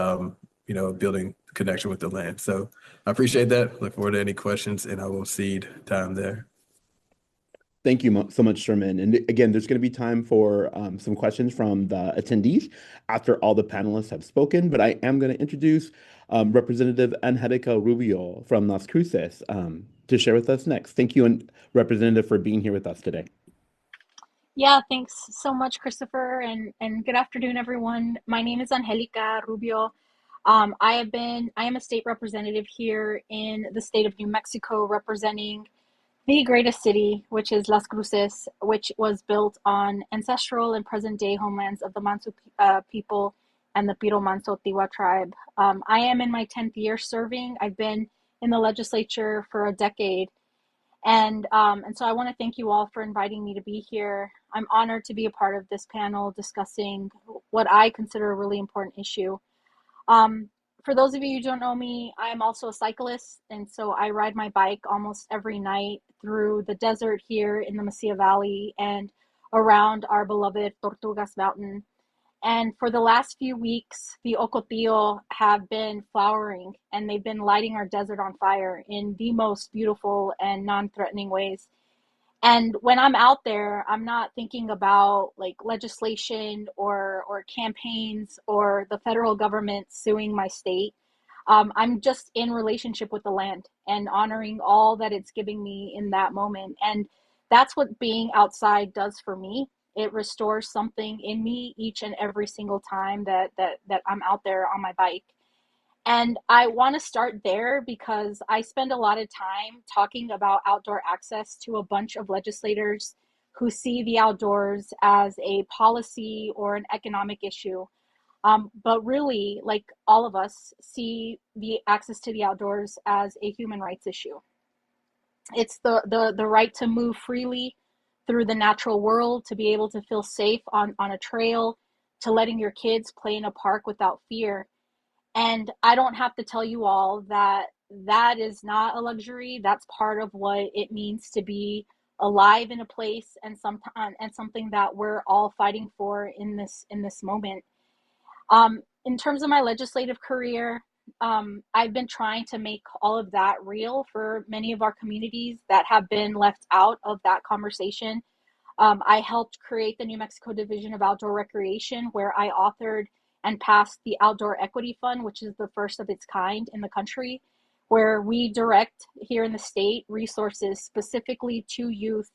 building connection with the land. So I appreciate that. Look forward to any questions, and I will cede time there. Thank you so much, Sherman. And again, there's going to be time for some questions from the attendees after all the panelists have spoken. But I am going to introduce Representative Angelica Rubio from Las Cruces to share with us next. Thank you, and Representative, for being here with us today. Yeah, thanks so much, Christopher, and good afternoon, everyone. My name is Angelica Rubio. I am a state representative here in the state of New Mexico, representing the greatest city, which is Las Cruces, which was built on ancestral and present-day homelands of the Manso people and the Piro Manso Tiwa tribe. I am in my 10th year serving. I've been in the legislature for a decade. And so I want to thank you all for inviting me to be here. I'm honored to be a part of this panel discussing what I consider a really important issue. For those of you who don't know me, I'm also a cyclist, and so I ride my bike almost every night through the desert here in the Mesilla Valley and around our beloved Tortugas Mountain. And for the last few weeks, the Ocotillo have been flowering, and they've been lighting our desert on fire in the most beautiful and non-threatening ways. And when I'm out there, I'm not thinking about like legislation or campaigns or the federal government suing my state. I'm just in relationship with the land and honoring all that it's giving me in that moment. And that's what being outside does for me. It restores something in me each and every single time that I'm out there on my bike. And I want to start there because I spend a lot of time talking about outdoor access to a bunch of legislators who see the outdoors as a policy or an economic issue. But really, like all of us, see the access to the outdoors as a human rights issue. It's the right to move freely through the natural world, to be able to feel safe on a trail, to letting your kids play in a park without fear. And I don't have to tell you all that that is not a luxury. That's part of what it means to be alive in a place, and something that we're all fighting for in this moment. In terms of my legislative career, I've been trying to make all of that real for many of our communities that have been left out of that conversation. I helped create the New Mexico Division of Outdoor Recreation, where I authored and passed the Outdoor Equity Fund, which is the first of its kind in the country, where we direct here in the state resources specifically to youth,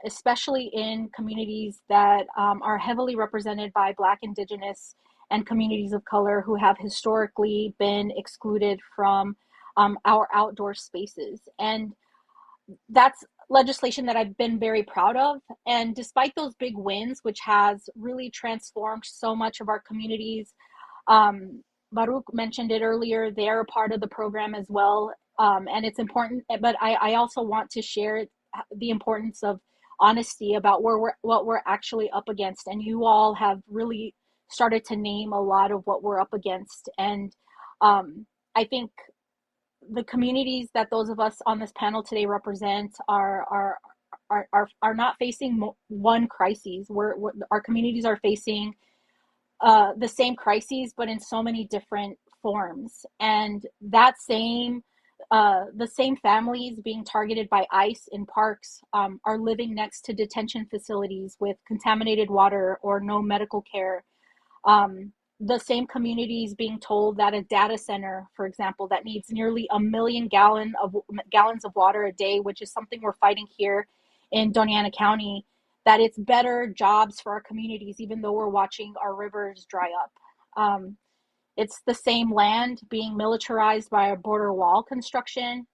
especially in communities that are heavily represented by Black, Indigenous, and communities of color who have historically been excluded from our outdoor spaces. And that's legislation that I've been very proud of. And despite those big wins, which has really transformed so much of our communities, Baruch mentioned it earlier, they're a part of the program as well. And it's important, but I also want to share the importance of honesty about what we're actually up against. And you all have really started to name a lot of what we're up against. And I think the communities that those of us on this panel today represent are not facing one crisis. Our communities are facing the same crises, but in so many different forms. And the same families being targeted by ICE in parks are living next to detention facilities with contaminated water or no medical care. The same communities being told that a data center, for example, that needs nearly 1 million gallons of water a day, which is something we're fighting here in Doña Ana County, that it's better jobs for our communities, even though we're watching our rivers dry up. It's the same land being militarized by a border wall construction,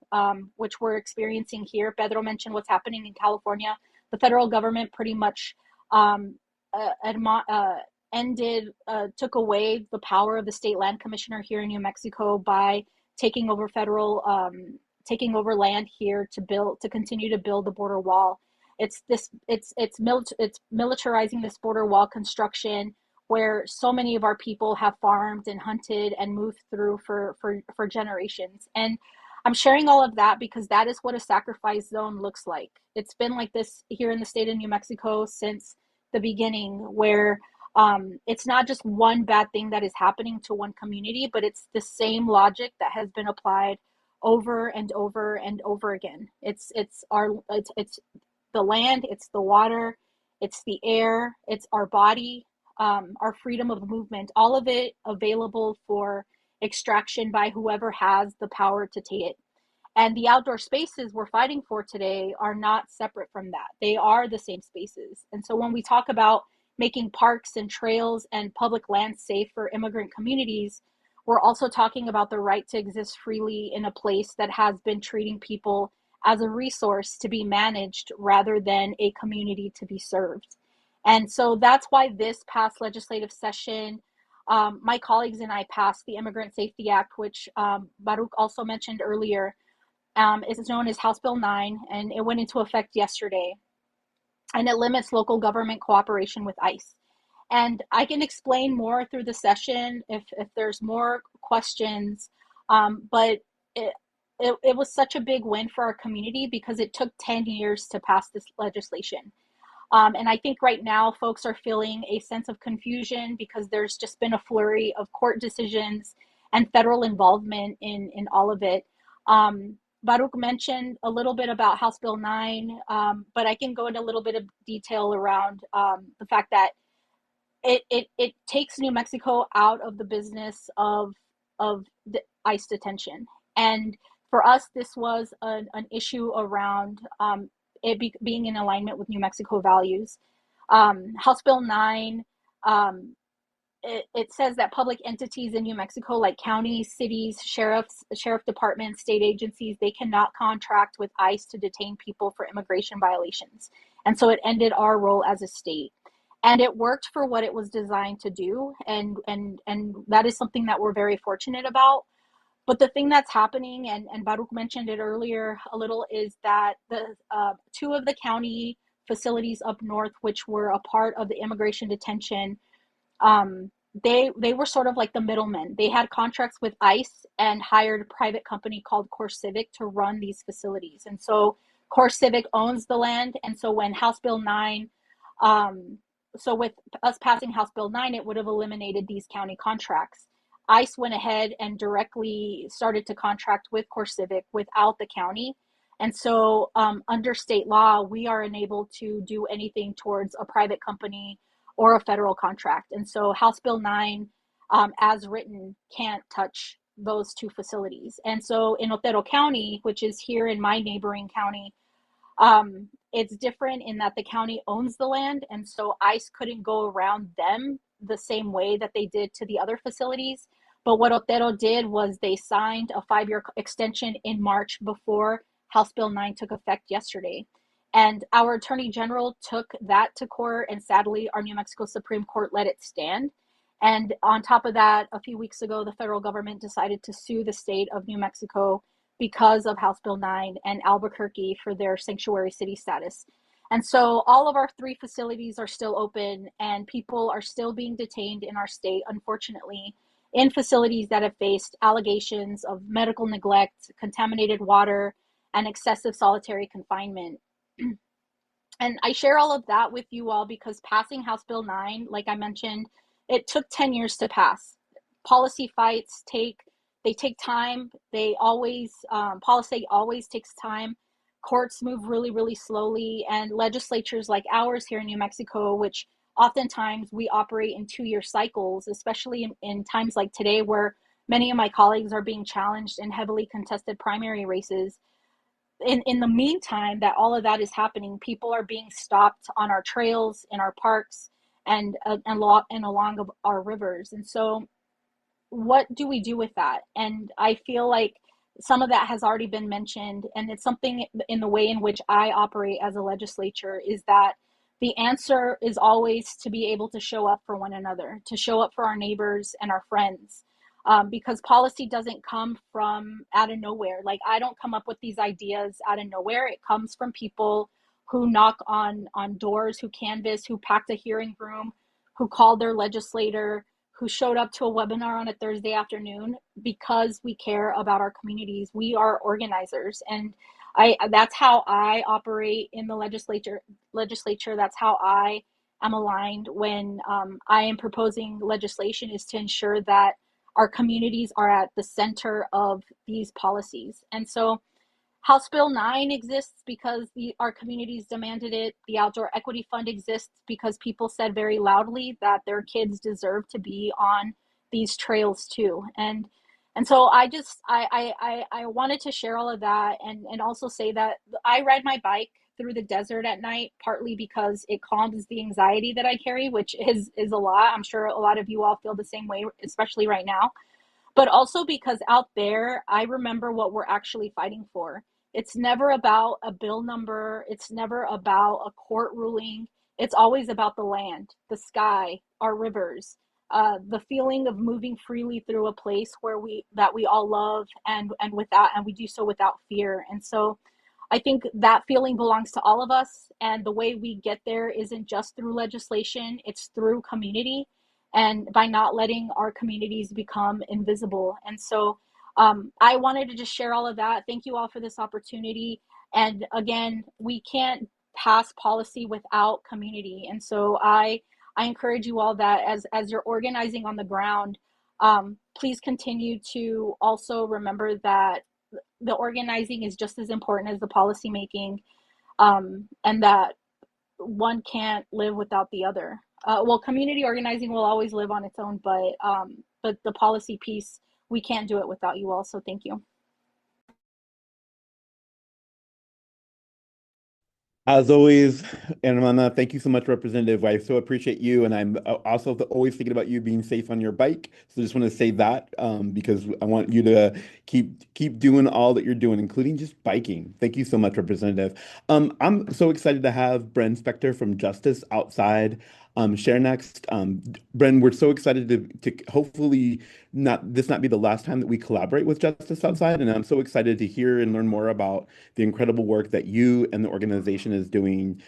which we're experiencing here. Pedro mentioned what's happening in California. The federal government pretty much took away the power of the state land commissioner here in New Mexico by taking over land here to continue to build the border wall. It's militarizing this border wall construction where so many of our people have farmed and hunted and moved through for generations. And I'm sharing all of that because that is what a sacrifice zone looks like. It's been like this here in the state of New Mexico since the beginning, where it's not just one bad thing that is happening to one community, but it's the same logic that has been applied over and over and over again. It's the land, it's the water, it's the air, it's our body, our freedom of movement, all of it available for extraction by whoever has the power to take it. And the outdoor spaces we're fighting for today are not separate from that. They are the same spaces. And so when we talk about making parks and trails and public lands safe for immigrant communities, we're also talking about the right to exist freely in a place that has been treating people as a resource to be managed rather than a community to be served. And so that's why this past legislative session, my colleagues and I passed the Immigrant Safety Act, which Baruch also mentioned earlier. Is known as House Bill 9, and it went into effect yesterday. And it limits local government cooperation with ICE. And I can explain more through the session if there's more questions. But it was such a big win for our community because it took 10 years to pass this legislation. And I think right now folks are feeling a sense of confusion because there's just been a flurry of court decisions and federal involvement in all of it. Baruch mentioned a little bit about House Bill 9, but I can go into a little bit of detail around the fact that it takes New Mexico out of the business of the ICE detention. And for us, this was an issue around being in alignment with New Mexico values. House Bill 9, um, it says that public entities in New Mexico, like counties, cities, sheriff departments, state agencies, they cannot contract with ICE to detain people for immigration violations. And so it ended our role as a state. And it worked for what it was designed to do. And that is something that we're very fortunate about. But the thing that's happening, and Baruch mentioned it earlier a little, is that the two of the county facilities up north, which were a part of the immigration detention, um, they were sort of like the middlemen. They had contracts with ICE and hired a private company called Core Civic to run these facilities. And so Core Civic owns the land. And so when House Bill 9, um, so with us passing House Bill 9, it would have eliminated these county contracts. ICE went ahead and directly started to contract with Core Civic without the county. And so under state law, we are unable to do anything towards a private company or a federal contract. And so House Bill 9, as written, can't touch those two facilities. And so in Otero County, which is here in my neighboring county, it's different in that the county owns the land. And so ICE couldn't go around them the same way that they did to the other facilities. But what Otero did was they signed a 5-year extension in March before House Bill 9 took effect yesterday. And our attorney general took that to court, and sadly, our New Mexico Supreme Court let it stand. And on top of that, a few weeks ago, the federal government decided to sue the state of New Mexico because of House Bill 9 and Albuquerque for their sanctuary city status. And so all of our 3 facilities are still open, and people are still being detained in our state, unfortunately, in facilities that have faced allegations of medical neglect, contaminated water, and excessive solitary confinement. And I share all of that with you all because passing House Bill 9, like I mentioned, it took 10 years to pass. Policy fights take time. They always policy always takes time. Courts move really, really slowly, and legislatures like ours here in New Mexico, which oftentimes we operate in 2-year cycles, especially in times like today where many of my colleagues are being challenged in heavily contested primary races. In the meantime that all of that is happening, people are being stopped on our trails, in our parks, and along our rivers. And so what do we do with that? And I feel like some of that has already been mentioned, and it's something in the way in which I operate as a legislature is that the answer is always to be able to show up for one another, to show up for our neighbors and our friends. Because policy doesn't come from out of nowhere. Like, I don't come up with these ideas out of nowhere. It comes from people who knock on doors, who canvass, who packed a hearing room, who called their legislator, who showed up to a webinar on a Thursday afternoon because we care about our communities. We are organizers, and that's how I operate in the legislature. That's how I am aligned when I am proposing legislation, is to ensure that our communities are at the center of these policies. And so House Bill 9 exists because our communities demanded it. The Outdoor Equity Fund exists because people said very loudly that their kids deserve to be on these trails too. And so I wanted to share all of that, and also say that I ride my bike through the desert at night, partly because it calms the anxiety that I carry, which is a lot. I'm sure a lot of you all feel the same way, especially right now. But also because out there, I remember what we're actually fighting for. It's never about a bill number. It's never about a court ruling. It's always about the land, the sky, our rivers, the feeling of moving freely through a place where we all love, and we do so without fear. And so I think that feeling belongs to all of us. And the way we get there isn't just through legislation, it's through community, and by not letting our communities become invisible. And so I wanted to just share all of that. Thank you all for this opportunity. And again, we can't pass policy without community. And so I encourage you all that as you're organizing on the ground, please continue to also remember that the organizing is just as important as the policy making, and that one can't live without the other. Well, community organizing will always live on its own, but the policy piece, we can't do it without you all. So thank you. As always, Hermana, thank you so much, Representative. I so appreciate you, and I'm also always thinking about you being safe on your bike. So just want to say that because I want you to keep doing all that you're doing, including just biking. Thank you so much, Representative. I'm so excited to have Bren Spector from Justice Outside share next. Bren, we're so excited to hopefully not be the last time that we collaborate with Justice Outside, and I'm so excited to hear and learn more about the incredible work that you and the organization is doing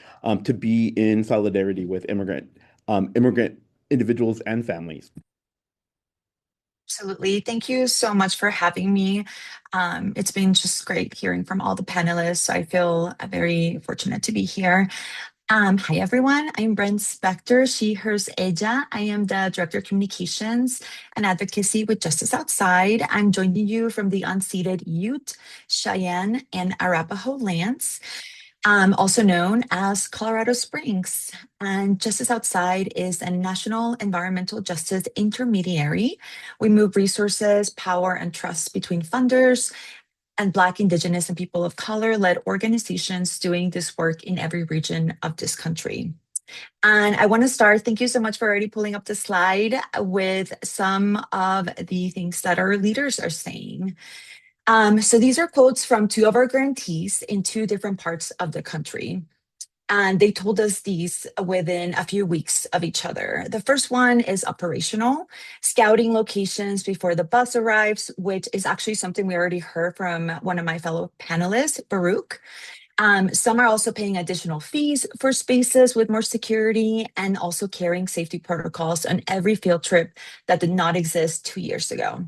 to be in solidarity with immigrant individuals and families. Absolutely. Thank you so much for having me. It's been just great hearing from all the panelists. I feel very fortunate to be here. Hi, everyone. I'm Brent Spector, she, hers, ella. I am the Director of Communications and Advocacy with Justice Outside. I'm joining you from the unceded Ute, Cheyenne, and Arapaho lands, also known as Colorado Springs. And Justice Outside is a national environmental justice intermediary. We move resources, power, and trust between funders and Black, Indigenous, and people of color-led organizations doing this work in every region of this country. And I want to start, thank you so much for already pulling up the slide, with some of the things that our leaders are saying. So these are quotes from two of our grantees in two different parts of the country. And they told us these within a few weeks of each other. The first one is operational, scouting locations before the bus arrives, which is actually something we already heard from one of my fellow panelists, Baruch. Some are also paying additional fees for spaces with more security and also carrying safety protocols on every field trip that did not exist 2 years ago.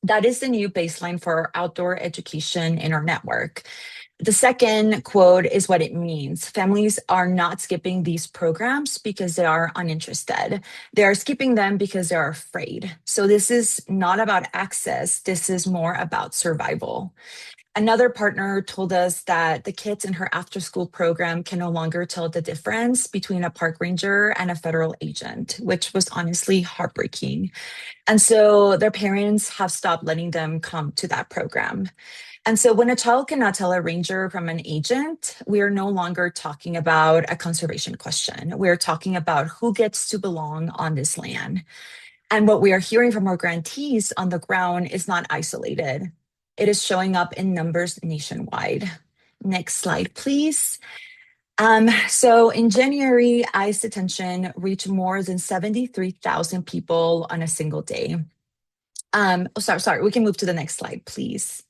That is the new baseline for outdoor education in our network. The second quote is what it means. Families are not skipping these programs because they are uninterested. They are skipping them because they're afraid. So this is not about access. This is more about survival. Another partner told us that the kids in her after school program can no longer tell the difference between a park ranger and a federal agent, which was honestly heartbreaking. And so their parents have stopped letting them come to that program. And so when a child cannot tell a ranger from an agent, we are no longer talking about a conservation question. We're talking about who gets to belong on this land. And what we are hearing from our grantees on the ground is not isolated. It is showing up in numbers nationwide. Next slide, please. So in January, ICE detention reached more than 73,000 people on a single day. Sorry, we can move to the next slide, please.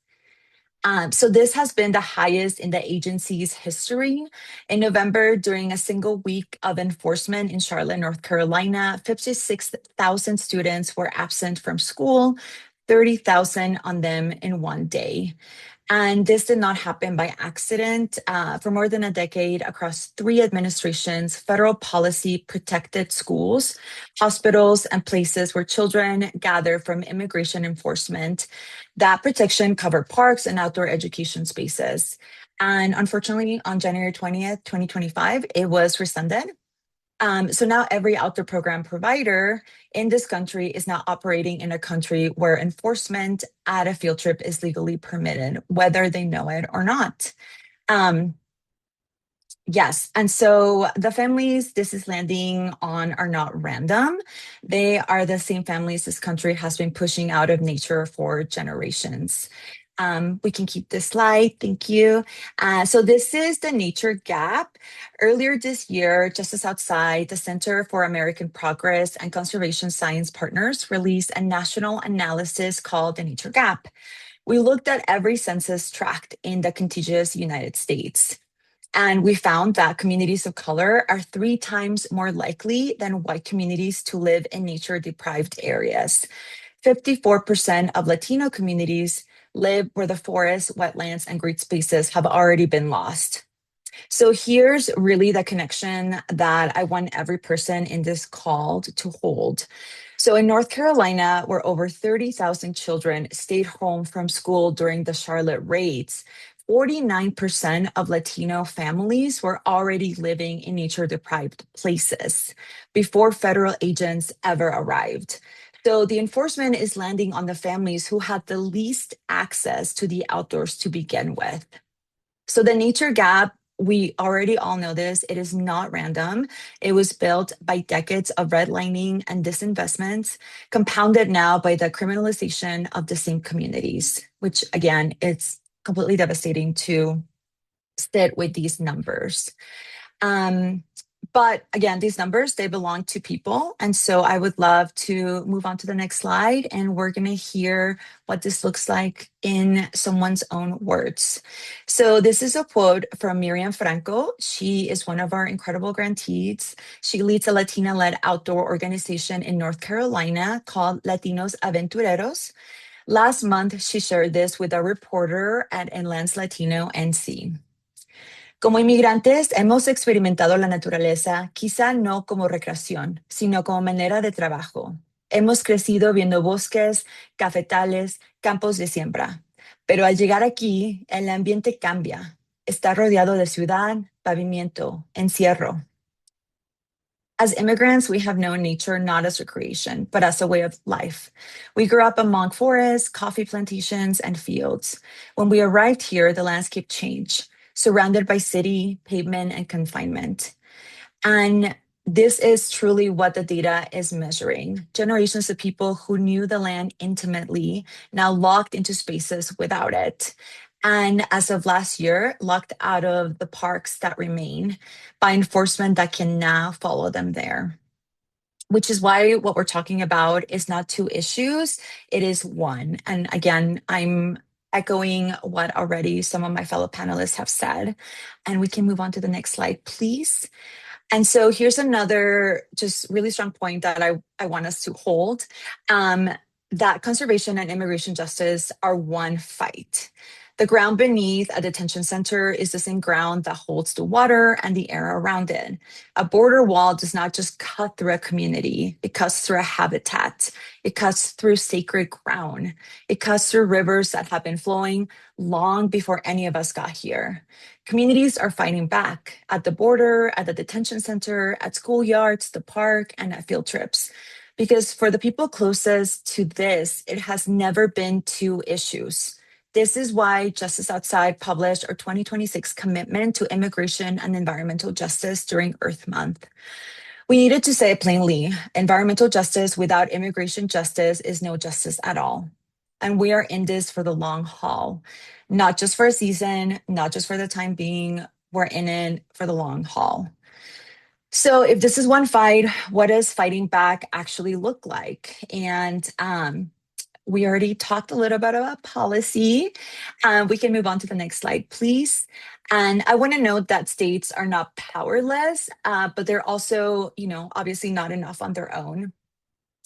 So this has been the highest in the agency's history. In November, during a single week of enforcement in Charlotte, North Carolina, 56,000 students were absent from school, 30,000 on them in one day. And this did not happen by accident. For more than a decade, across 3 administrations, federal policy protected schools, hospitals, and places where children gather from immigration enforcement. That protection covered parks and outdoor education spaces. And unfortunately, on January 20th, 2025, it was rescinded. So now every outdoor program provider in this country is now operating in a country where enforcement at a field trip is legally permitted, whether they know it or not. Yes, and so the families this is landing on are not random. They are the same families this country has been pushing out of nature for generations. We can keep this slide, thank you. So this is the nature gap. Earlier this year, Justice Outside, the Center for American Progress and Conservation Science Partners released a national analysis called the Nature Gap. We looked at every census tract in the contiguous United States. And we found that communities of color are 3 times more likely than white communities to live in nature-deprived areas. 54% of Latino communities live where the forests, wetlands, and green spaces have already been lost. So here's really the connection that I want every person in this call to hold. So in North Carolina, where over 30,000 children stayed home from school during the Charlotte raids, 49% of Latino families were already living in nature-deprived places before federal agents ever arrived. So the enforcement is landing on the families who had the least access to the outdoors to begin with. So the nature gap we already all know this. It is not random. It was built by decades of redlining and disinvestment, compounded now by the criminalization of the same communities, which again, it's completely devastating to sit with these numbers. But again, these numbers, they belong to people. And so I would love to move on to the next slide. And we're going to hear what this looks like in someone's own words. So this is a quote from Miriam Franco. She is one of our incredible grantees. She leads a Latina-led outdoor organization in North Carolina called Latinos Aventureros. Last month, she shared this with a reporter at Inlands Latino NC. Como inmigrantes, hemos experimentado la naturaleza, quizá no como recreación, sino como manera de trabajo. Hemos crecido viendo bosques, cafetales, campos de siembra. Pero al llegar aquí, el ambiente cambia. Está rodeado de ciudad, pavimento, encierro. As immigrants, we have known nature not as recreation, but as a way of life. We grew up among forests, coffee plantations, and fields. When we arrived here, the landscape changed, surrounded by city, pavement, and confinement. And this is truly what the data is measuring. Generations of people who knew the land intimately, now locked into spaces without it. And as of last year, locked out of the parks that remain by enforcement that can now follow them there. Which is why what we're talking about is not two issues, it is one. And again, I'm echoing what already some of my fellow panelists have said. And we can move on to the next slide, please. And so here's another just really strong point that I want us to hold, that conservation and immigration justice are one fight. The ground beneath a detention center is the same ground that holds the water and the air around it. A border wall does not just cut through a community, it cuts through a habitat, it cuts through sacred ground, it cuts through rivers that have been flowing long before any of us got here. Communities are fighting back at the border, at the detention center, at schoolyards, the park, and at field trips. Because for the people closest to this, it has never been two issues. This is why Justice Outside published our 2026 commitment to immigration and environmental justice during Earth Month. We needed to say it plainly, environmental justice without immigration justice is no justice at all. And we are in this for the long haul, not just for a season, not just for the time being, we're in it for the long haul. So if this is one fight, what does fighting back actually look like? And we already talked a little bit about policy. We can move on to the next slide, please. And I want to note that states are not powerless, but they're also, obviously not enough on their own.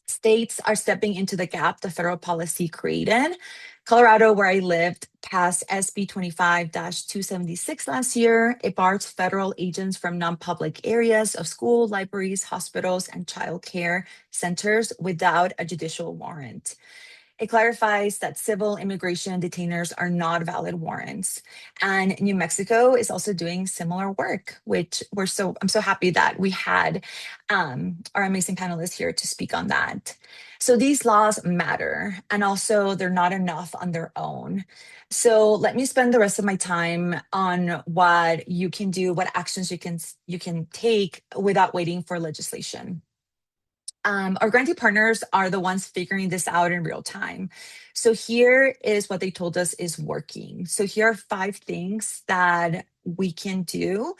States are stepping into the gap the federal policy created. Colorado, where I lived, passed SB 25-276 last year. It bars federal agents from non-public areas of school, libraries, hospitals, and child care centers without a judicial warrant. It clarifies that civil immigration detainers are not valid warrants. And New Mexico is also doing similar work, which I'm so happy that we had our amazing panelists here to speak on that. So these laws matter, and also they're not enough on their own. So let me spend the rest of my time on what you can do, what actions you can take without waiting for legislation. Our grantee partners are the ones figuring this out in real time. So here is what they told us is working. So here are 5 things that we can do.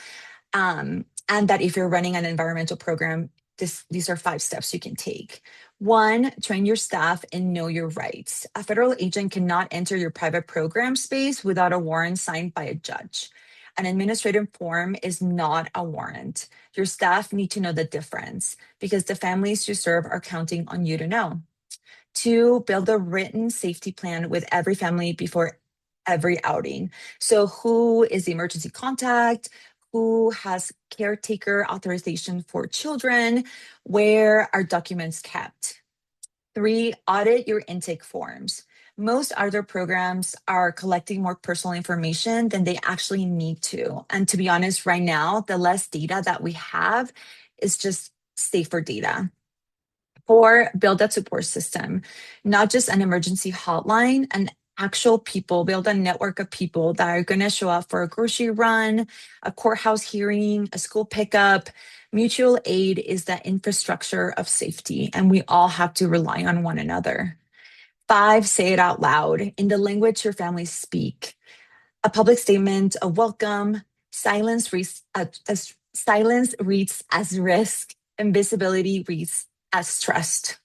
And that if you're running an environmental program, these are 5 steps you can take. 1, train your staff and know your rights. A federal agent cannot enter your private program space without a warrant signed by a judge. An administrative form is not a warrant. Your staff need to know the difference because the families you serve are counting on you to know. 2, build a written safety plan with every family before every outing. So who is the emergency contact? Who has caretaker authorization for children? Where are documents kept? 3, audit your intake forms. Most other programs are collecting more personal information than they actually need to. And to be honest, right now, the less data that we have is just safer data. 4, build that support system, not just an emergency hotline, an actual people, build a network of people that are going to show up for a grocery run, a courthouse hearing, a school pickup. Mutual aid is the infrastructure of safety, and we all have to rely on one another. 5, say it out loud in the language your families speak. A public statement of welcome, silence reads as risk, invisibility reads as trust.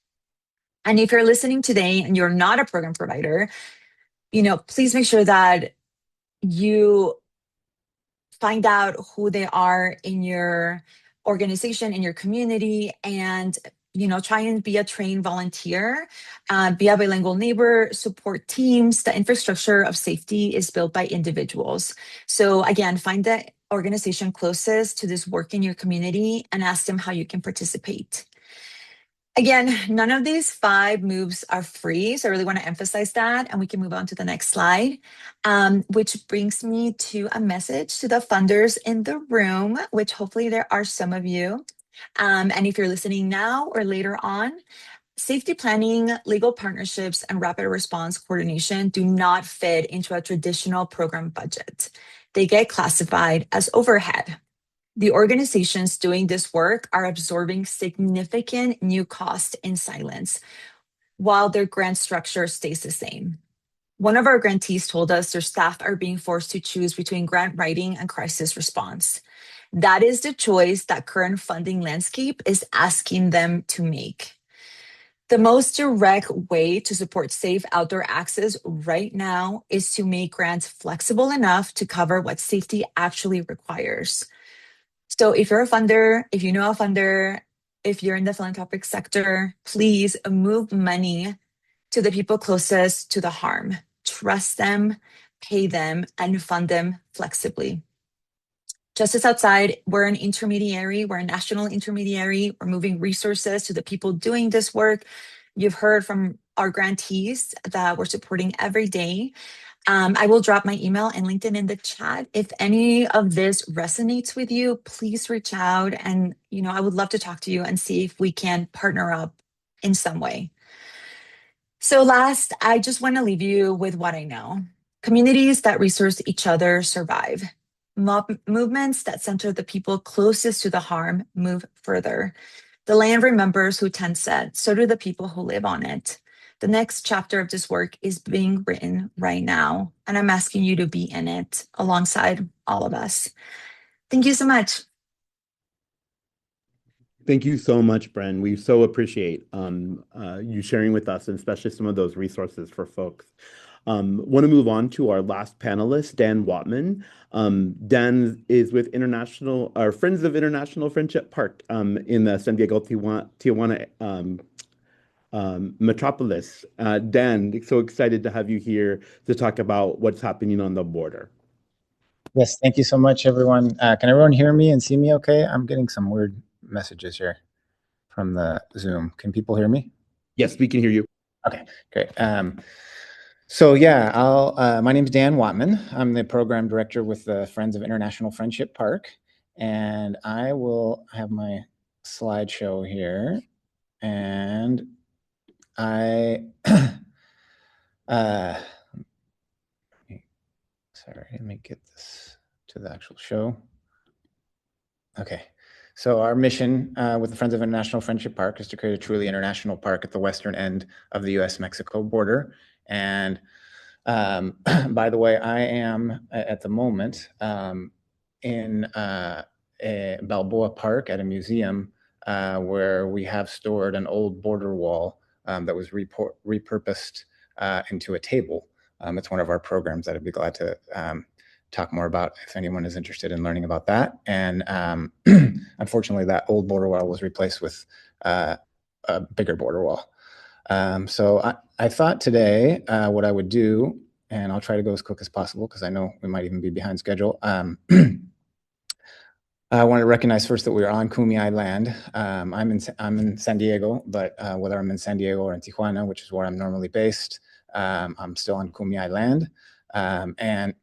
And if you're listening today and you're not a program provider, please make sure that you find out who they are in your organization, in your community, and try and be a trained volunteer, be a bilingual neighbor, support teams. The infrastructure of safety is built by individuals. So again, find the organization closest to this work in your community and ask them how you can participate. Again, none of these 5 moves are free, so I really want to emphasize that, and we can move on to the next slide, which brings me to a message to the funders in the room, which hopefully there are some of you. And if you're listening now or later on, safety planning, legal partnerships, and rapid response coordination do not fit into a traditional program budget. They get classified as overhead. The organizations doing this work are absorbing significant new cost in silence, while their grant structure stays the same. One of our grantees told us their staff are being forced to choose between grant writing and crisis response. That is the choice that current funding landscape is asking them to make. The most direct way to support safe outdoor access right now is to make grants flexible enough to cover what safety actually requires. So if you're a funder, if you know a funder, if you're in the philanthropic sector, please move money to the people closest to the harm. Trust them, pay them, and fund them flexibly. Justice Outside, we're an intermediary, we're a national intermediary. We're moving resources to the people doing this work. You've heard from our grantees that we're supporting every day. I will drop my email and LinkedIn in the chat. If any of this resonates with you, please reach out, and I would love to talk to you and see if we can partner up in some way. So last, I just want to leave you with what I know. Communities that resource each other survive. Movements that center the people closest to the harm move further. The land remembers who Ten said, so do the people who live on it. The next chapter of this work is being written right now, and I'm asking you to be in it alongside all of us. Thank you so much. Thank you so much, Bren. We so appreciate you sharing with us, and especially some of those resources for folks. Want to move on to our last panelist, Dan Watman. Dan is with Friends of International Friendship Park in the San Diego Tijuana metropolis. Dan, so excited to have you here to talk about what's happening on the border. Yes, thank you so much, everyone. Can everyone hear me and see me okay? I'm getting some weird messages here from the Zoom. Can people hear me? Yes, we can hear you. Okay, great. So yeah, my name is Dan Watman. I'm the program director with the Friends of International Friendship Park, and I will have my slideshow here. And sorry, let me get this to the actual show. Okay, so our mission with the Friends of International Friendship Park is to create a truly international park at the western end of the US-Mexico border. And by the way, I am at the moment in a Balboa Park at a museum where we have stored an old border wall that was repurposed into a table. It's one of our programs that I'd be glad to talk more about if anyone is interested in learning about that. And unfortunately, that old border wall was replaced with a bigger border wall. So I thought today what I would do, and I'll try to go as quick as possible because I know we might even be behind schedule. I want to recognize first that we are on Kumeyaay land. I'm in San Diego, but whether I'm in San Diego or in Tijuana, which is where I'm normally based, I'm still on Kumeyaay land. And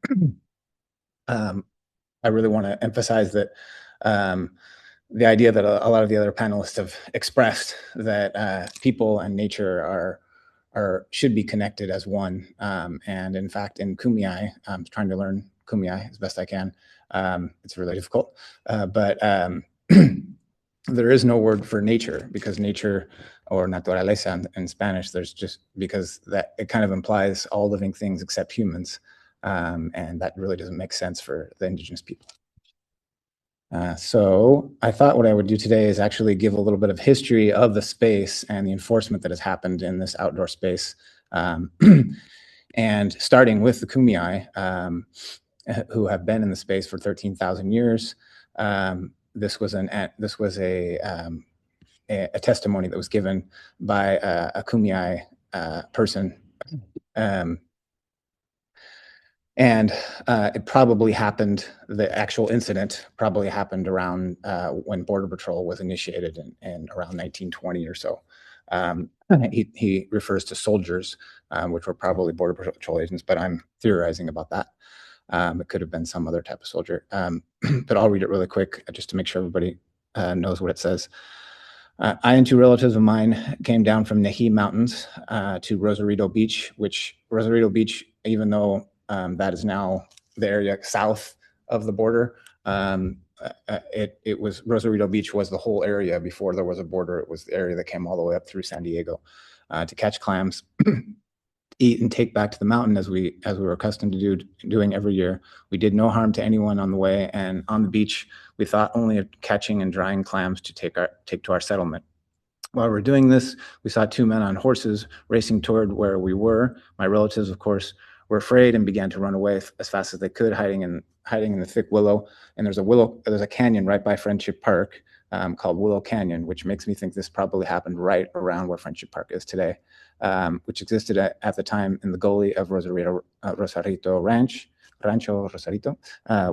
I really want to emphasize that the idea that a lot of the other panelists have expressed, that people and nature are should be connected as one. And in fact, in Kumeyaay, I'm trying to learn Kumeyaay as best I can. It's really difficult, but there is no word for nature, because nature, or naturaleza in Spanish, there's just, because that it kind of implies all living things except humans, and that really doesn't make sense for the indigenous people. So I thought what I would do today is actually give a little bit of history of the space and the enforcement that has happened in this outdoor space. And starting with the Kumeyaay, who have been in the space for 13,000 years. This was a testimony that was given by a Kumeyaay person. And it probably happened, the actual incident probably happened around when Border Patrol was initiated in around 1920 or so. He refers to soldiers, which were probably Border Patrol agents, but I'm theorizing about that. It could have been some other type of soldier. But I'll read it really quick just to make sure everybody knows what it says. I and two relatives of mine came down from Neji Mountains to Rosarito Beach, which Rosarito Beach, even though that is now the area south of the border, it was, Rosarito Beach was the whole area before there was a border. It was the area that came all the way up through San Diego to catch clams, eat and take back to the mountain as we were accustomed to doing every year. We did no harm to anyone on the way, and on the beach we thought only of catching and drying clams to take to our settlement. While we were doing this, we saw two men on horses racing toward where we were. My relatives, of course, were afraid and began to run away as fast as they could, hiding in the thick willow. And there's a canyon right by Friendship Park called Willow Canyon, which makes me think this probably happened right around where Friendship Park is today, which existed at the time in the gully of Rosarito Rancho Rosarito.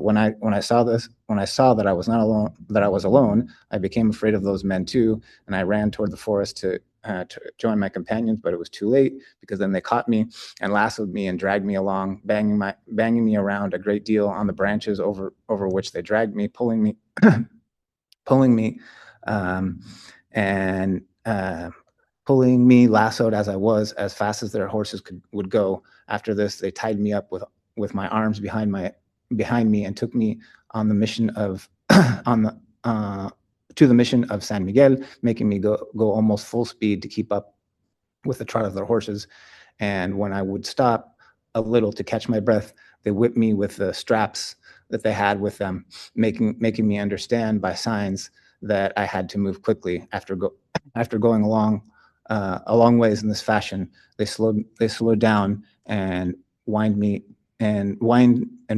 When I saw that I was not alone, that I was alone, I became afraid of those men too, and I ran toward the forest to join my companions, but it was too late, because then they caught me and lassoed me and dragged me along, banging me around a great deal on the branches over which they dragged me, pulling me, pulling me lassoed as I was, as fast as their horses would go. After this, they tied me up with my arms behind me and took me on the mission of to the mission of San Miguel, making me go almost full speed to keep up with the trot of their horses. And when I would stop a little to catch my breath, they whipped me with the straps that they had with them, making me understand by signs that I had to move quickly. After going along a long ways in this fashion, they slowed down and whined and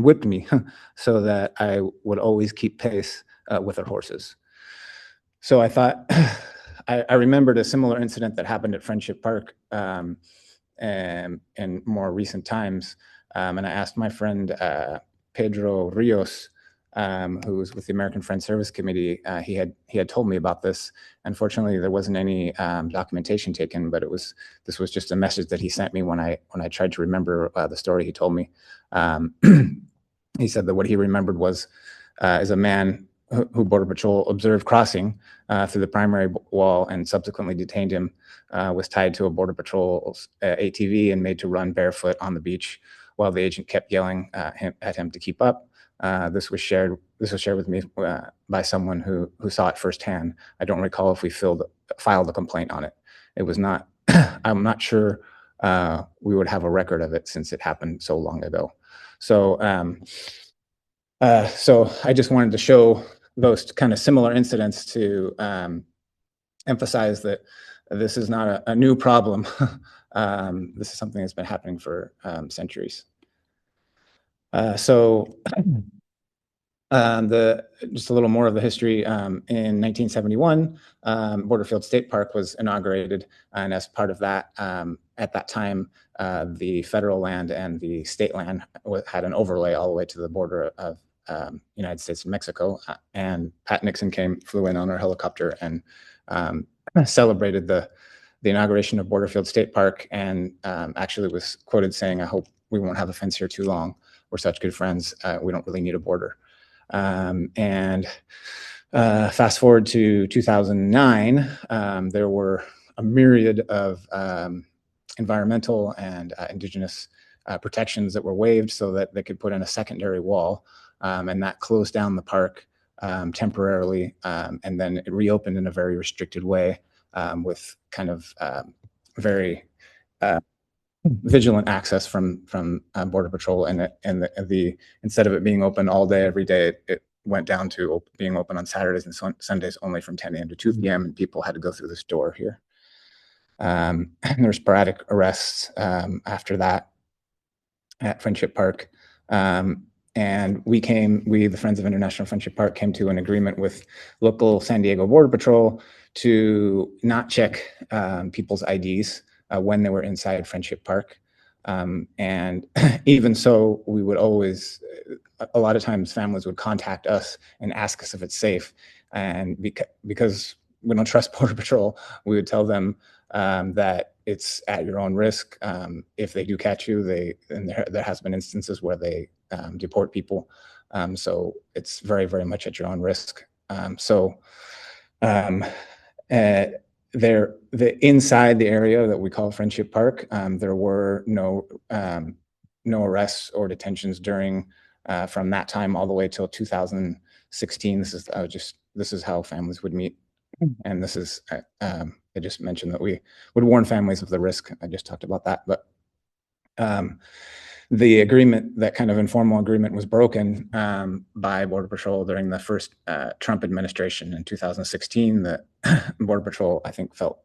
whipped me so that I would always keep pace with their horses. So I thought, I remembered a similar incident that happened at Friendship Park in more recent times. And I asked my friend, Pedro Rios, who was with the American Friends Service Committee. He had told me about this. Unfortunately, there wasn't any documentation taken, but this was just a message that he sent me when I tried to remember the story he told me. He said that what he remembered was is a man who Border Patrol observed crossing through the primary wall and subsequently detained him, was tied to a Border Patrol ATV and made to run barefoot on the beach while the agent kept yelling at him to keep up. This was shared with me by someone who saw it firsthand. I don't recall if we filed a complaint on it. It was not. I'm not sure we would have a record of it since it happened so long ago. So I just wanted to show those kind of similar incidents to emphasize that this is not a new problem. This is something that's been happening for centuries. Just a little more of the history. In 1971, Borderfield State Park was inaugurated, and as part of that, at that time, the federal land and the state land had an overlay all the way to the border of United States and Mexico. And Pat Nixon flew in on our helicopter and celebrated the inauguration of Borderfield State Park, and actually was quoted saying, "I hope we won't have a fence here too long. We're such good friends. We don't really need a border." Fast forward to 2009, there were a myriad of environmental and indigenous protections that were waived so that they could put in a secondary wall, and that closed down the park temporarily, and then it reopened in a very restricted way with kind of very vigilant access from Border Patrol, and the instead of it being open all day every day, it went down to being open on Saturdays and Sundays only from 10 a.m. to 2 p.m. and people had to go through this door here. There were sporadic arrests after that at Friendship Park. And we, the Friends of International Friendship Park, came to an agreement with local San Diego Border Patrol to not check people's IDs when they were inside Friendship Park. And even so, we would always, a lot of times families would contact us and ask us if it's safe. And because we don't trust Border Patrol, we would tell them that it's at your own risk. If they do catch you, there has been instances where they deport people. So it's very, very much at your own risk. Inside the area that we call Friendship Park, there were no arrests or detentions during from that time all the way till 2016. This is how families would meet, and this is I just mentioned that we would warn families of the risk. I just talked about that, but the agreement, that kind of informal agreement, was broken by Border Patrol during the first Trump administration in 2016. The Border Patrol, I think, felt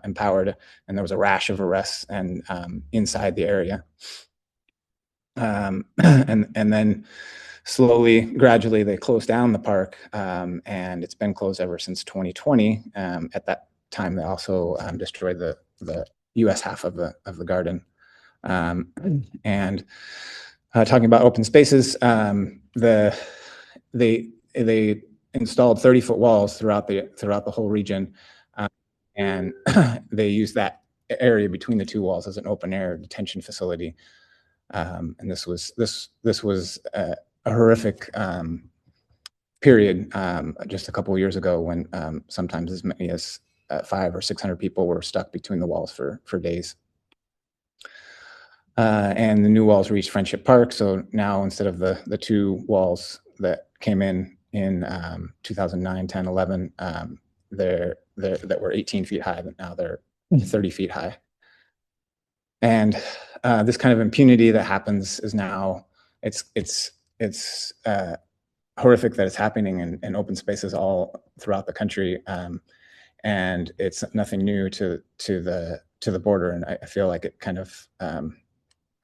empowered, and there was a rash of arrests and inside the area. And then slowly, gradually, they closed down the park, and it's been closed ever since 2020. At that time, they also destroyed the U.S. half of the garden. And talking about open spaces, they installed 30-foot walls throughout the whole region, and they used that area between the two walls as an open air detention facility. And this was a horrific period just a couple of years ago when sometimes as many as 500 or 600 people were stuck between the walls for days. And the new walls reached Friendship Park. So now, instead of the two walls that came in 2009, 10, 11, that were 18 feet high, but now they're 30 feet high. And this kind of impunity that happens is now, it's horrific that it's happening in open spaces all throughout the country. And it's nothing new to the border. And I feel like it kind of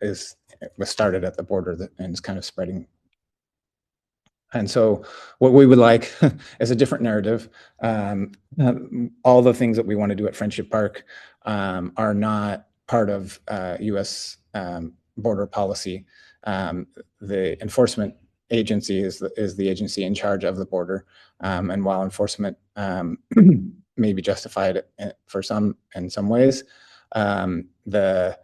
was started at the border and is kind of spreading. And so what we would like is a different narrative. All the things that we want to do at Friendship Park are not part of U.S. border policy. The enforcement agency is the agency in charge of the border. And while enforcement may be justified for in some ways, the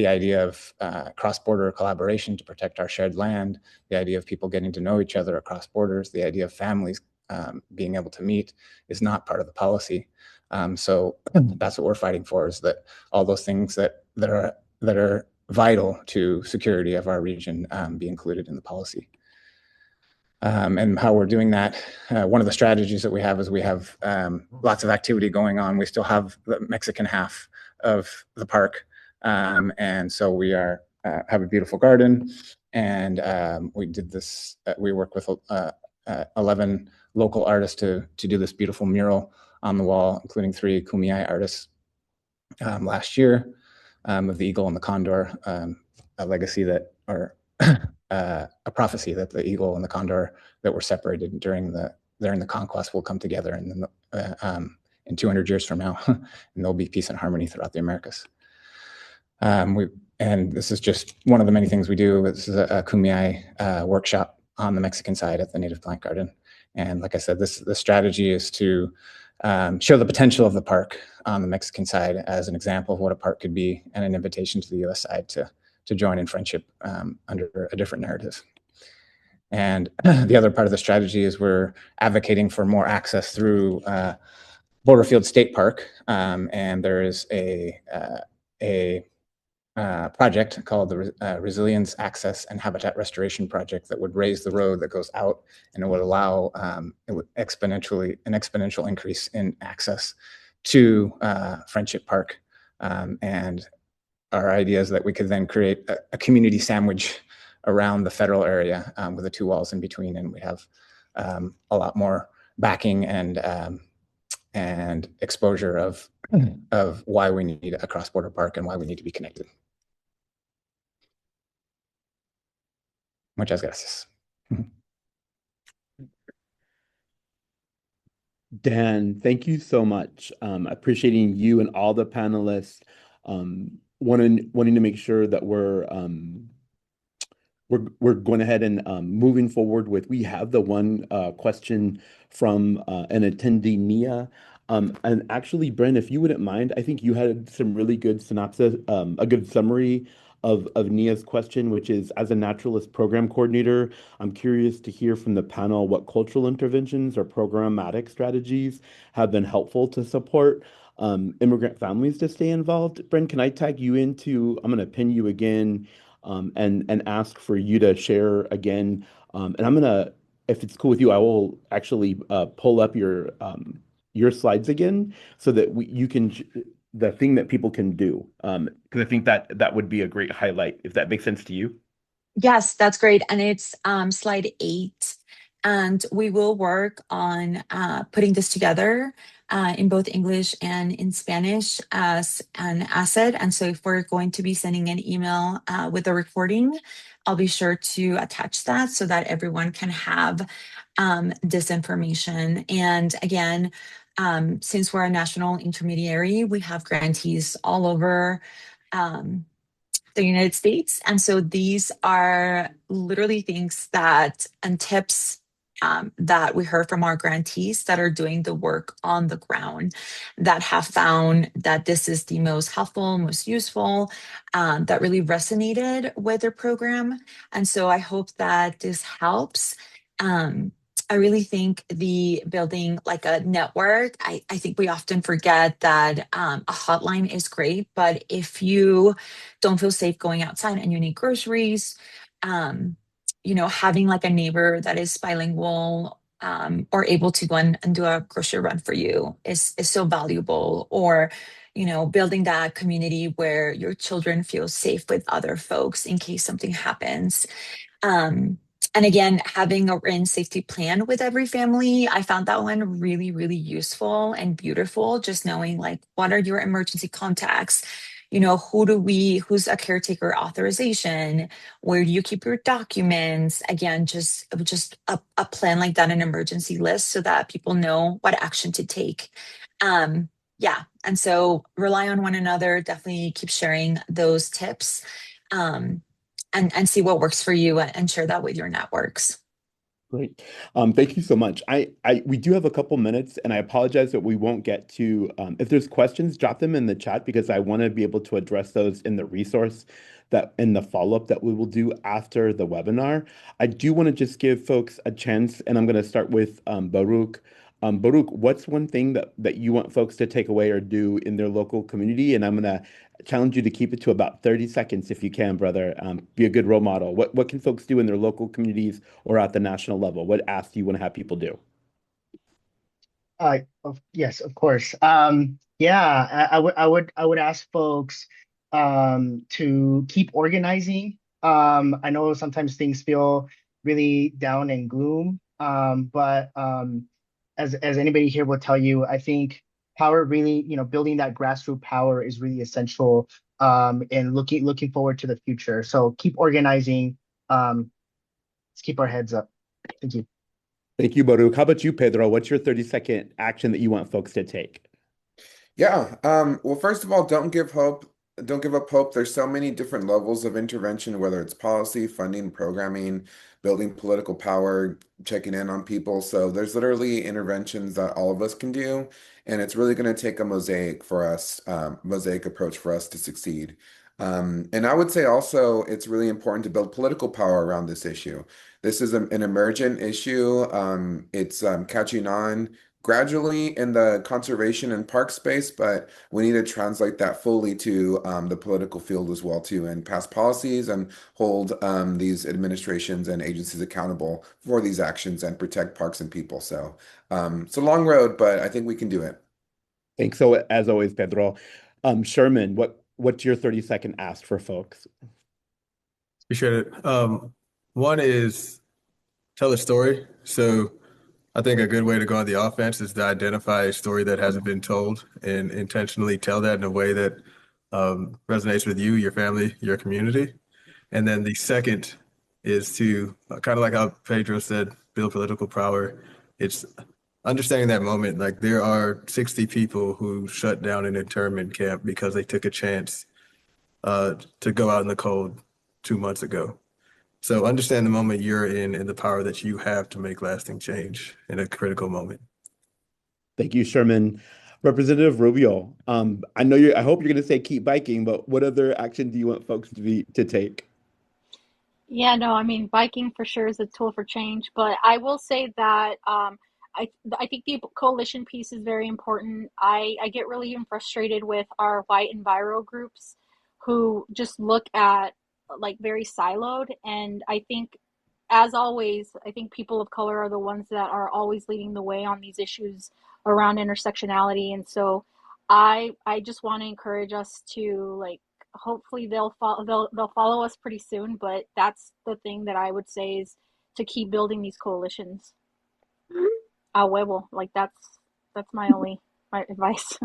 idea of cross-border collaboration to protect our shared land, the idea of people getting to know each other across borders, the idea of families being able to meet is not part of the policy. So that's what we're fighting for, is that all those things that are vital to security of our region be included in the policy. And how we're doing that, one of the strategies that we have is we have lots of activity going on. We still have the Mexican half of the park. And so we have a beautiful garden, and we did this. We worked with 11 local artists to do this beautiful mural on the wall, including 3 Kumeyaay artists last year, of the eagle and the condor, a legacy that, or a prophecy that the eagle and the condor that were separated during the conquest will come together in 200 years from now, and there'll be peace and harmony throughout the Americas. And this is just one of the many things we do. This is a Kumeyaay workshop on the Mexican side at the Native Plant Garden. And like I said, the strategy is to show the potential of the park on the Mexican side as an example of what a park could be, and an invitation to the U.S. side to join in friendship under a different narrative. And the other part of the strategy is we're advocating for more access through Borderfield State Park. And there is a a project called the Resilience, Access, and Habitat Restoration Project that would raise the road that goes out, and it would allow an exponential increase in access to Friendship Park. And our idea is that we could then create a community sandwich around the federal area with the two walls in between, and we have a lot more backing and exposure of why we need a cross-border park and why we need to be connected. Muchas gracias. Dan, thank you so much. Appreciating you and all the panelists. Wanting to make sure that we're going ahead and moving forward with. We have the one question from an attendee, Nia. And actually, Bren, if you wouldn't mind, I think you had some really good synopsis, a good summary of Nia's question, which is, as a naturalist program coordinator, I'm curious to hear from the panel what cultural interventions or programmatic strategies have been helpful to support immigrant families to stay involved. Bren, can I tag you into, I'm going to pin you again and ask for you to share again. And I'm going to, if it's cool with you, I will actually pull up your slides again so that you can the thing that people can do, because I think that would be a great highlight, if that makes sense to you. Yes, that's great. And it's slide 8. And we will work on putting this together in both English and in Spanish as an asset. And so if we're going to be sending an email with a recording, I'll be sure to attach that so that everyone can have this information. And again, since we're a national intermediary, we have grantees all over the United States. And so these are literally things that and tips that we heard from our grantees that are doing the work on the ground, that have found that this is the most helpful, most useful, that really resonated with their program. And so I hope that this helps. I really think the building like a network, I think we often forget that a hotline is great, but if you don't feel safe going outside and you need groceries, having like a neighbor that is bilingual or able to go and do a grocery run for you is so valuable. Or, building that community where your children feel safe with other folks in case something happens. And again, having a written safety plan with every family, I found that one really, really useful and beautiful. Just knowing like, what are your emergency contacts? Who's a caretaker authorization? Where do you keep your documents? Again, just a plan like that, an emergency list so that people know what action to take. Yeah. And so rely on one another, definitely keep sharing those tips. And see what works for you and share that with your networks. Great. Thank you so much. We do have a couple minutes, and I apologize that we won't get to, if there's questions, drop them in the chat because I want to be able to address those in the resource in the follow-up that we will do after the webinar. I do want to just give folks a chance, and I'm going to start with Baruch. Baruch, what's one thing that you want folks to take away or do in their local community? And I'm going to challenge you to keep it to about 30 seconds if you can, brother. Be a good role model. What can folks do in their local communities or at the national level? What asks do you want to have people do? Yes, of course. Yeah, I would ask folks to keep organizing. I know sometimes things feel really down and gloom, but as anybody here will tell you, I think power really, building that grassroots power is really essential, and looking forward to the future. So keep organizing. Let's keep our heads up. Thank you. Thank you, Baruch. How about you, Pedro? What's your 30-second action that you want folks to take? Yeah. Well, first of all, don't give hope. Don't give up hope. There's so many different levels of intervention, whether it's policy, funding, programming, building political power, checking in on people. So there's literally interventions that all of us can do. And it's really going to take a mosaic approach for us to succeed. And I would say also it's really important to build political power around this issue. This is an emergent issue. It's catching on. gradually in the conservation and park space, but we need to translate that fully to the political field as well too, and pass policies and hold these administrations and agencies accountable for these actions and protect parks and people. So it's a long road, but I think we can do it. Thanks. So as always, Pedro. Sherman, what's your 30-second ask for folks? Appreciate it. One is tell a story. So I think a good way to go on the offense is to identify a story that hasn't been told and intentionally tell that in a way that resonates with you, your family, your community. And then the second is to kind of like how Pedro said, build political power. It's understanding that moment. Like there are 60 people who shut down an internment camp because they took a chance to go out in the cold 2 months ago. So understand the moment you're in and the power that you have to make lasting change in a critical moment. Thank you, Sherman. Representative Rubio, I hope you're going to say keep biking, but what other action do you want folks to take? Yeah, no, I mean, biking for sure is a tool for change, but I will say that I think the coalition piece is very important. I get really even frustrated with our white enviro groups who just look at like very siloed, and I think as always, I think people of color are the ones that are always leading the way on these issues around intersectionality, and so I just want to encourage us to like hopefully they'll follow us pretty soon, but that's the thing that I would say is to keep building these coalitions. A huevo, like that's my advice.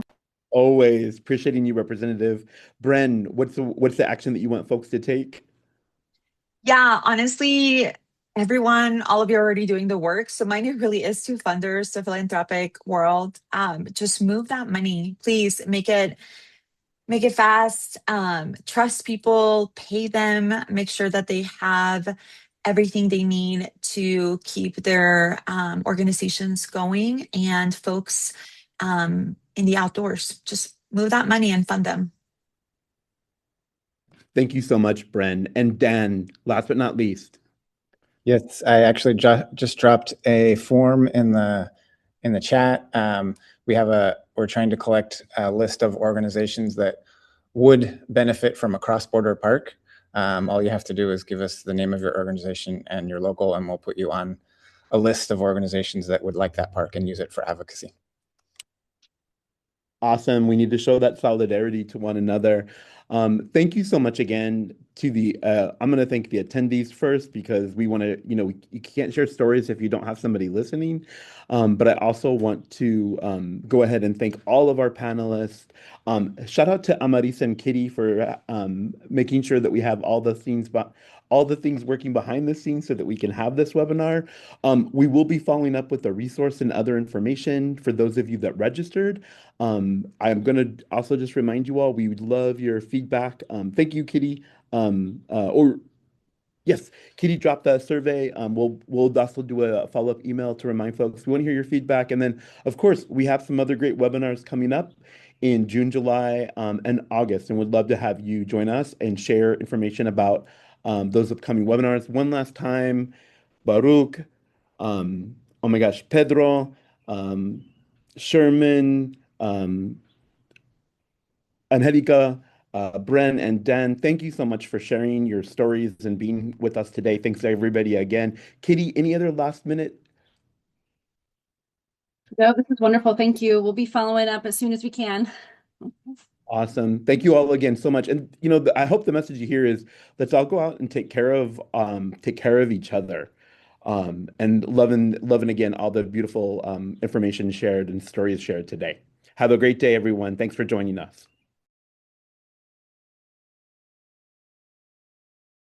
Always appreciating you, Representative. Bren, what's the action that you want folks to take? Yeah, honestly, everyone, all of you are already doing the work. So mine really is to funders, to philanthropic world. Just move that money. Please make it fast. Trust people, pay them, make sure that they have everything they need to keep their organizations going and folks in the outdoors. Just move that money and fund them. Thank you so much, Bren. And Dan, last but not least. Yes, I actually just dropped a form in the chat. We're trying to collect a list of organizations that would benefit from a cross-border park. All you have to do is give us the name of your organization and your local, and we'll put you on a list of organizations that would like that park and use it for advocacy. Awesome. We need to show that solidarity to one another. Thank you so much again to I'm going to thank the attendees first because we want to, you can't share stories if you don't have somebody listening. But I also want to go ahead and thank all of our panelists. Shout out to Amarisa and Kitty for making sure that we have all the things working behind the scenes so that we can have this webinar. We will be following up with the resource and other information for those of you that registered. I'm going to also just remind you all, we would love your feedback. Thank you, Kitty. Yes, Kitty dropped a survey. We'll also do a follow-up email to remind folks. We want to hear your feedback. And then, of course, we have some other great webinars coming up in June, July, and August, and would love to have you join us and share information about those upcoming webinars. One last time, Baruch, oh my gosh, Pedro, Sherman, Angelica, Bren, and Dan, thank you so much for sharing your stories and being with us today. Thanks to everybody again. Kitty, any other last minute? No, this is wonderful. Thank you. We'll be following up as soon as we can. Awesome. Thank you all again so much. And I hope the message you hear is let's all go out and take care of each other. And loving again all the beautiful information shared and stories shared today. Have a great day, everyone. Thanks for joining us.